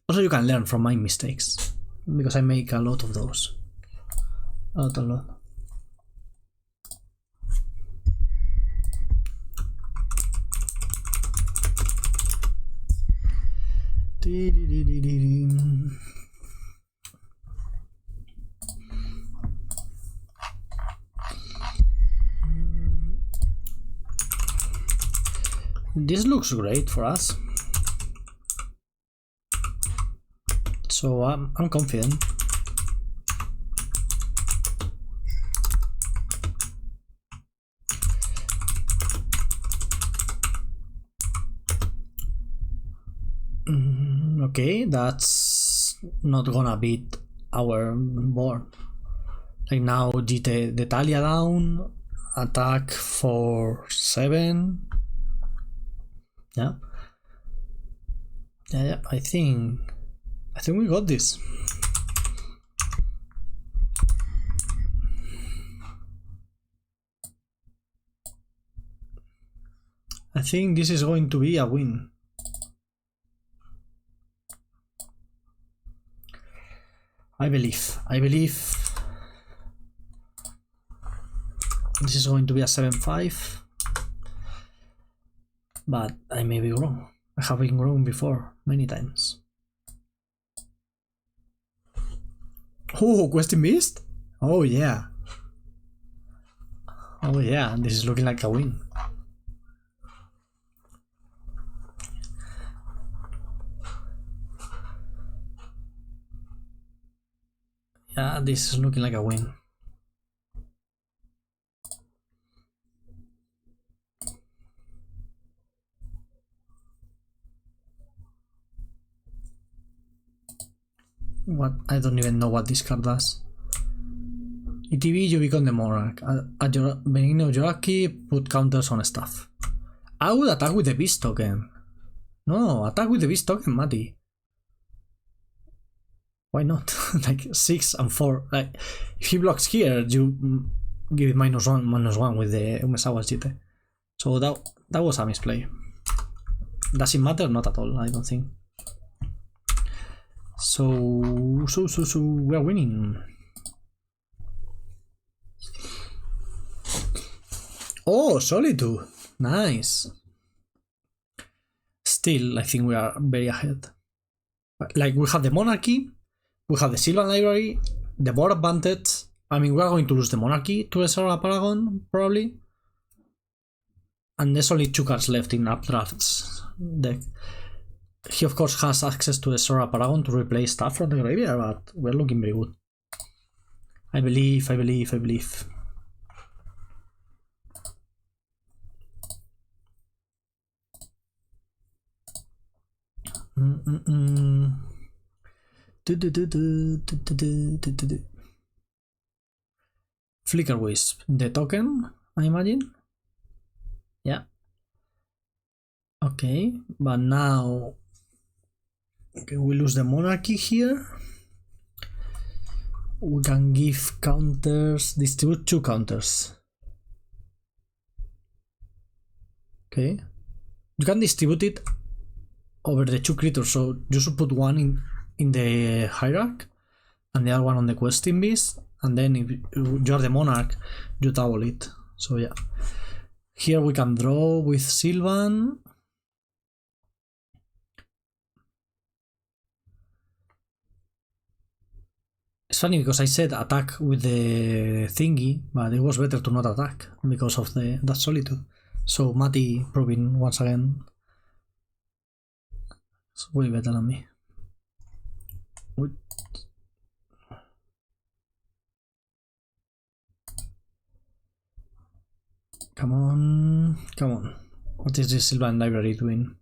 Speaker 1: Also, you can learn from my mistakes, because I make a lot of those. A lot. This looks great for us, so I'm confident. Okay, that's not gonna beat our board. Like now, GT the Talia down, attack for 7. Yeah. I think we got this. I think this is going to be a win. I believe this is going to be a 7-5, but I may be wrong. I have been wrong before many times. Oh, question missed? Oh yeah. Oh yeah, this is looking like a win. Yeah, this is looking like a win. What? I don't even know what this card does. ETB, you become the monarch. At your beginning of your upkeep, put counters on stuff. I would attack with the beast token. No, attack with the beast token, Matty. Why not? Like 6 and 4. Like if he blocks here, you give it -1 with the Umesawa's GT. So that was a misplay. Does it matter? Not at all, I don't think. So we are winning. Oh, Solitude. Nice. Still, I think we are very ahead. Like, we have the Monarchy, we have the Sylvan Library, the board advantage. I mean, we are going to lose the Monarchy to the Sora Paragon, probably. And there's only 2 cards left in Updraft's deck. He, of course, has access to the Sora Paragon to replace stuff from the graveyard, but we're looking very good. I believe. Flicker Wisp, the token, I imagine. Yeah. Okay, but now we lose the Monarchy here. We can give counters, distribute 2 counters. Okay, you can distribute it over the 2 creatures, so you should put one in the Hierarch and the other one on the Questing Beast, and then if you are the Monarch, you double it. So yeah, here we can draw with Sylvan. It's funny because I said attack with the thingy, but it was better to not attack because of that Solitude. So Matty proving once again it's way better than me. Come on. What is this Sylvan Library doing?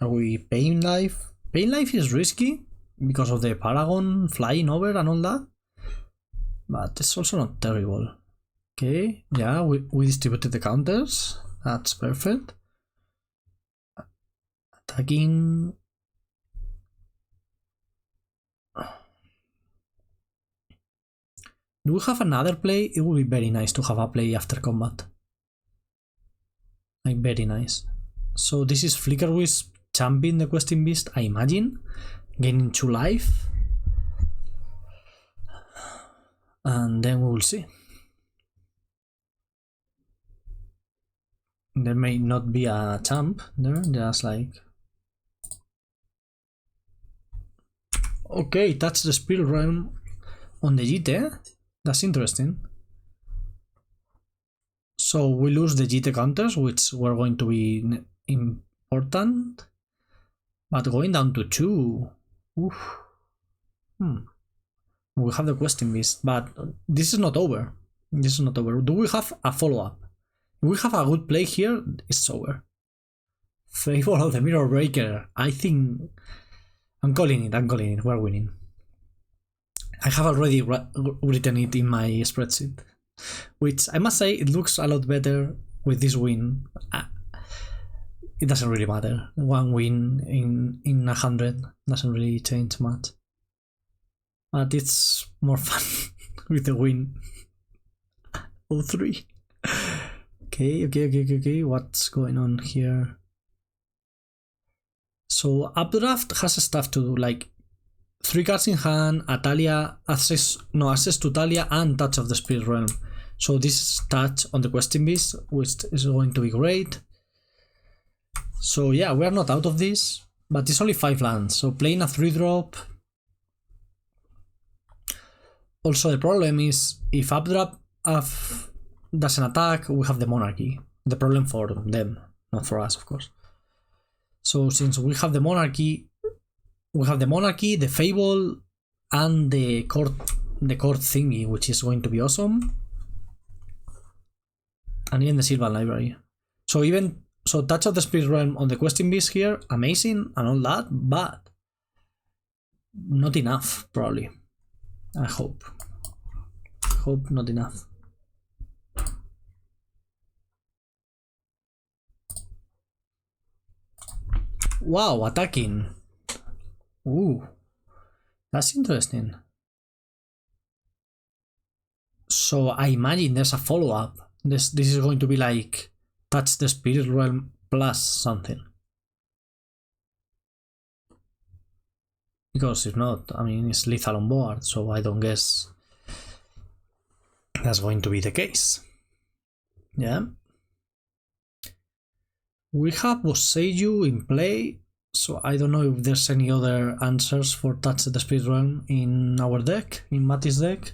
Speaker 1: Are we paying life? Paying life is risky because of the Paragon flying over and all that, but it's also not terrible. Okay, yeah, we distributed the counters. That's perfect. Attacking. Do we have another play? It would be very nice to have a play after combat. Like, very nice. So this is Flicker Wisp jumping the Questing Beast, I imagine. Gaining 2 life. And then we will see. There may not be a champ there, just like... Okay, touch the Spirit Realm on the GT. That's interesting. So we lose the GT counters, which were going to be important. But going down to 2... Oof. We have the Questing Beast, but this is not over. Do we have a follow-up? If we have a good play here, it's over. Favor of the Mirror Breaker. I think... I'm calling it. We're winning. I have already written it in my spreadsheet, which I must say it looks a lot better with this win. It doesn't really matter. 1 win in 100 doesn't really change much. But it's more fun with the win. 0-3. Okay. What's going on here? So updraft has stuff to do, like 3 cards in hand, Atalia, access to Talia, and Touch of the Spirit Realm. So this is touch on the Questing Beast, which is going to be great. So yeah, we are not out of this, but it's only 5 lands, so playing a 3-drop. Also the problem is, if updraft doesn't attack, we have the Monarchy. The problem for them, not for us, of course. So since we have the Monarchy, the Fable, and the court thingy, which is going to be awesome. And even the Sylvan Library. So Touch of the Spirit Realm on the Questing Beast here, amazing and all that, but not enough, probably. I hope not enough. Wow, attacking. Ooh, that's interesting. So I imagine there's a follow-up. This is going to be like Touch the Spirit Realm plus something. Because if not, I mean, it's lethal on board, so I don't guess that's going to be the case. Yeah. We have Boseiju in play, so I don't know if there's any other answers for Touch the Spirit Realm in our deck, in Matty's deck.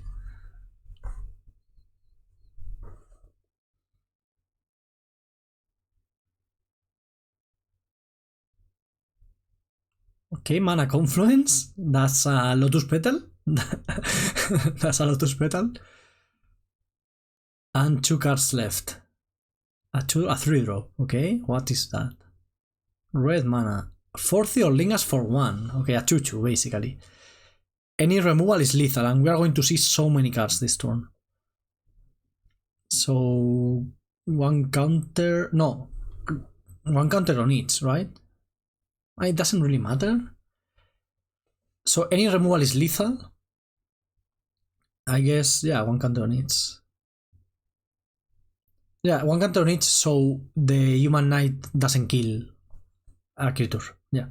Speaker 1: Okay, Mana Confluence. That's a Lotus Petal. That's a Lotus Petal. And 2 cards left. A 3-drop. Okay, what is that? Red mana. 4th or Lingas for 1. Okay, a 2-2 basically. Any removal is lethal, and we are going to see so many cards this turn. So 1 counter. No. 1 counter on each, right? It doesn't really matter. So any removal is lethal. I guess, yeah, 1 counter on each. Yeah, 1 counter on each, so the Human Knight doesn't kill a creature. Yeah.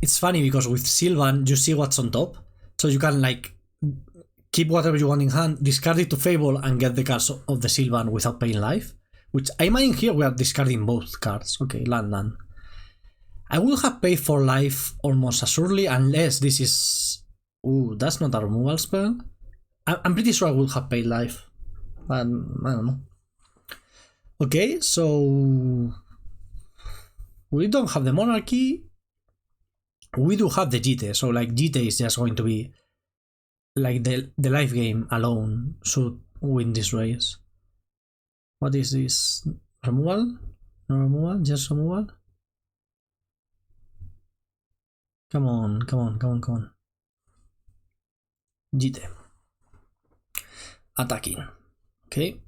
Speaker 1: It's funny because with Sylvan, you see what's on top. So you can, like, keep whatever you want in hand, discard it to Fable, and get the cards of the Sylvan without paying life. Which I imagine here we are discarding both cards. Okay, land. I would have paid for life almost as early, unless this is... Ooh, that's not a removal spell. I'm pretty sure I would have paid life, but I don't know. Okay, so... We don't have the Monarchy. We do have the Jite, so like Jite is just going to be... Like the life game alone should win this race. What is this? Removal? No removal? Just removal? Come on. Jite. Attacking. Okay.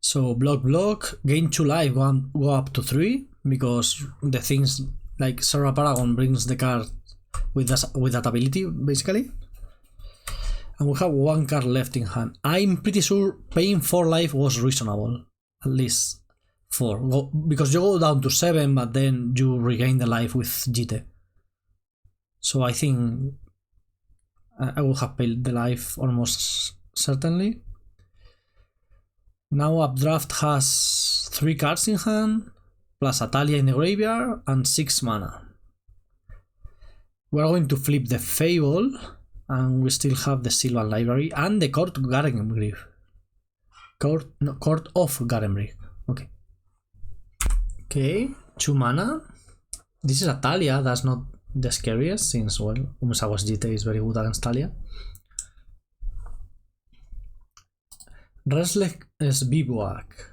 Speaker 1: So block, gain 2 life, go up to 3, because the things like Serra Paragon brings the card with that ability, basically. And we have 1 card left in hand. I'm pretty sure paying 4 life was reasonable. At least 4. Because you go down to 7, but then you regain the life with Jite. So I think I will have paid the life almost certainly. Now Updraft has 3 cards in hand, plus Atalia in the graveyard, and 6 mana. We're going to flip the Fable, and we still have the Sylvan Library and the Court of Garenbrig. Court of Garenbrig. Okay, 2 mana. This is a Talia, that's not the scariest, since, well, Umesawa's Jite is very good against Talia. Restless Bivouac.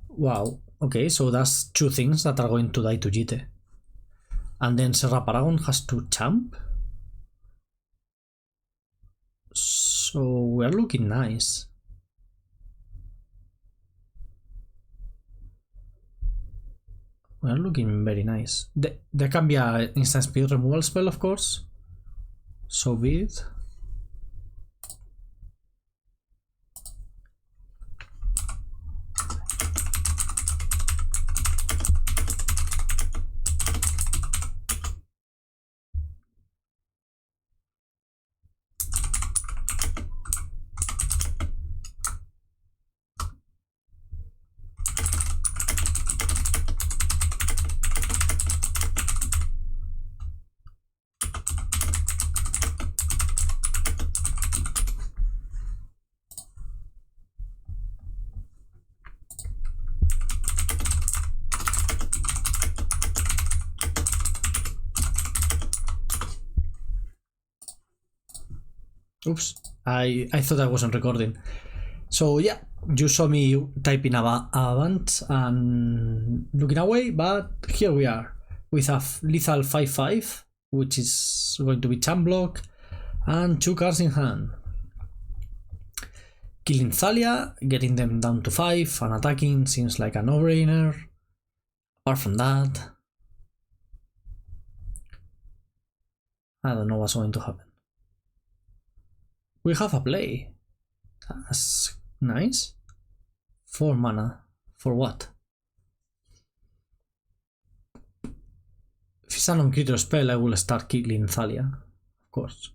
Speaker 1: Wow, okay, so that's 2 things that are going to die to Jite. And then Serra Paragon has to champ. So we're looking nice. We're looking very nice. There can be an instant speed removal spell, of course. So be it. Oops, I thought I wasn't recording. So yeah, you saw me typing Avant and looking away, but here we are with a lethal 5-5, which is going to be champ block, and 2 cards in hand. Killing Thalia, getting them down to 5, and attacking seems like a no-brainer. Apart from that, I don't know what's going to happen. We have a play. That's nice. 4 mana. For what? If it's a non-creature spell, I will start killing Thalia. Of course.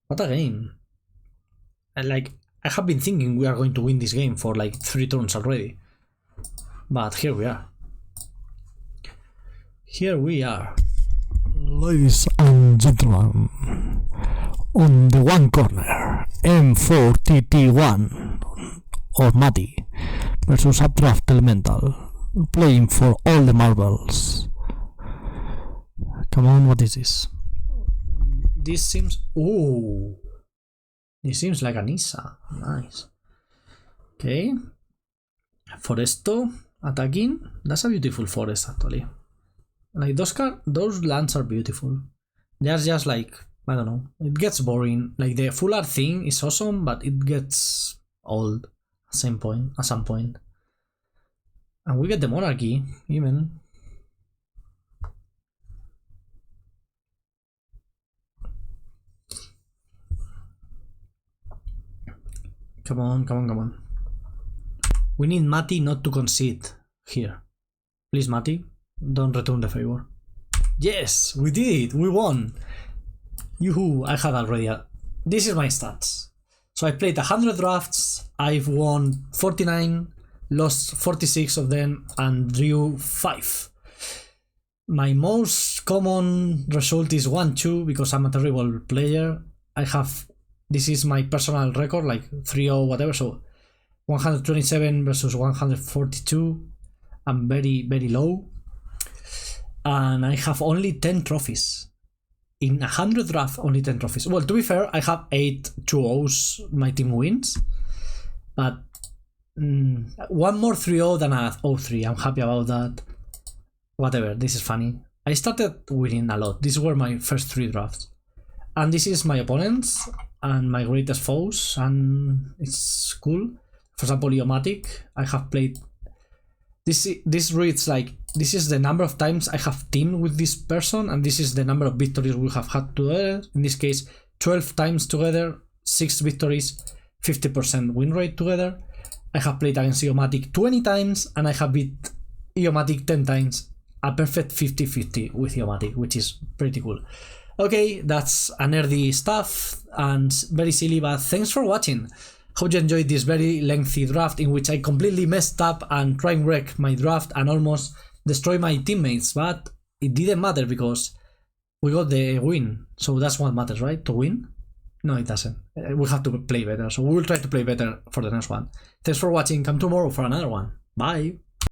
Speaker 1: What a game. I have been thinking we are going to win this game for like 3 turns already. But here we are. Here we are.
Speaker 2: Ladies and gentlemen, on the one corner, M4TT1 or Mati versus Updraft Elemental, playing for all the marbles. Come on, what is this?
Speaker 1: This seems... Ooh. This seems like an Isa. Nice. Okay. Foresto attacking. That's a beautiful forest actually. Like those lands are beautiful. They're just like, I don't know. It gets boring. Like the full art thing is awesome, but it gets old at some point. And we get the monarchy even. Come on. We need Mati not to concede here. Please, Mati, don't return the favor. Yes, we did it. We won. Yoo-hoo, I had already... This is my stats. So I played 100 drafts. I've won 49, lost 46 of them, and drew 5. My most common result is 1-2 because I'm a terrible player. This is my personal record, like 3-0 whatever, so 127 versus 142. I'm very, very low. And I have only 10 trophies. In 100 drafts, only 10 trophies. Well, to be fair, I have 8 2-0s my team wins. But one more 3-0 than a 0-3. I'm happy about that. Whatever, this is funny. I started winning a lot. These were my first 3 drafts. And this is my opponents and my greatest foes, and it's cool. For example, Iomatic, I have played... This reads like, this is the number of times I have teamed with this person, and this is the number of victories we have had together. In this case, 12 times together, 6 victories, 50% win rate together. I have played against Iomatic 20 times, and I have beat Iomatic 10 times. A perfect 50-50 with Iomatic, which is pretty cool. Okay, that's a nerdy stuff and very silly, but thanks for watching. Hope you enjoyed this very lengthy draft in which I completely messed up and tried to wreck my draft and almost destroy my teammates, but it didn't matter because we got the win. So that's what matters, right? To win? No, it doesn't. We have to play better, so we will try to play better for the next one. Thanks for watching. Come tomorrow for another one. Bye!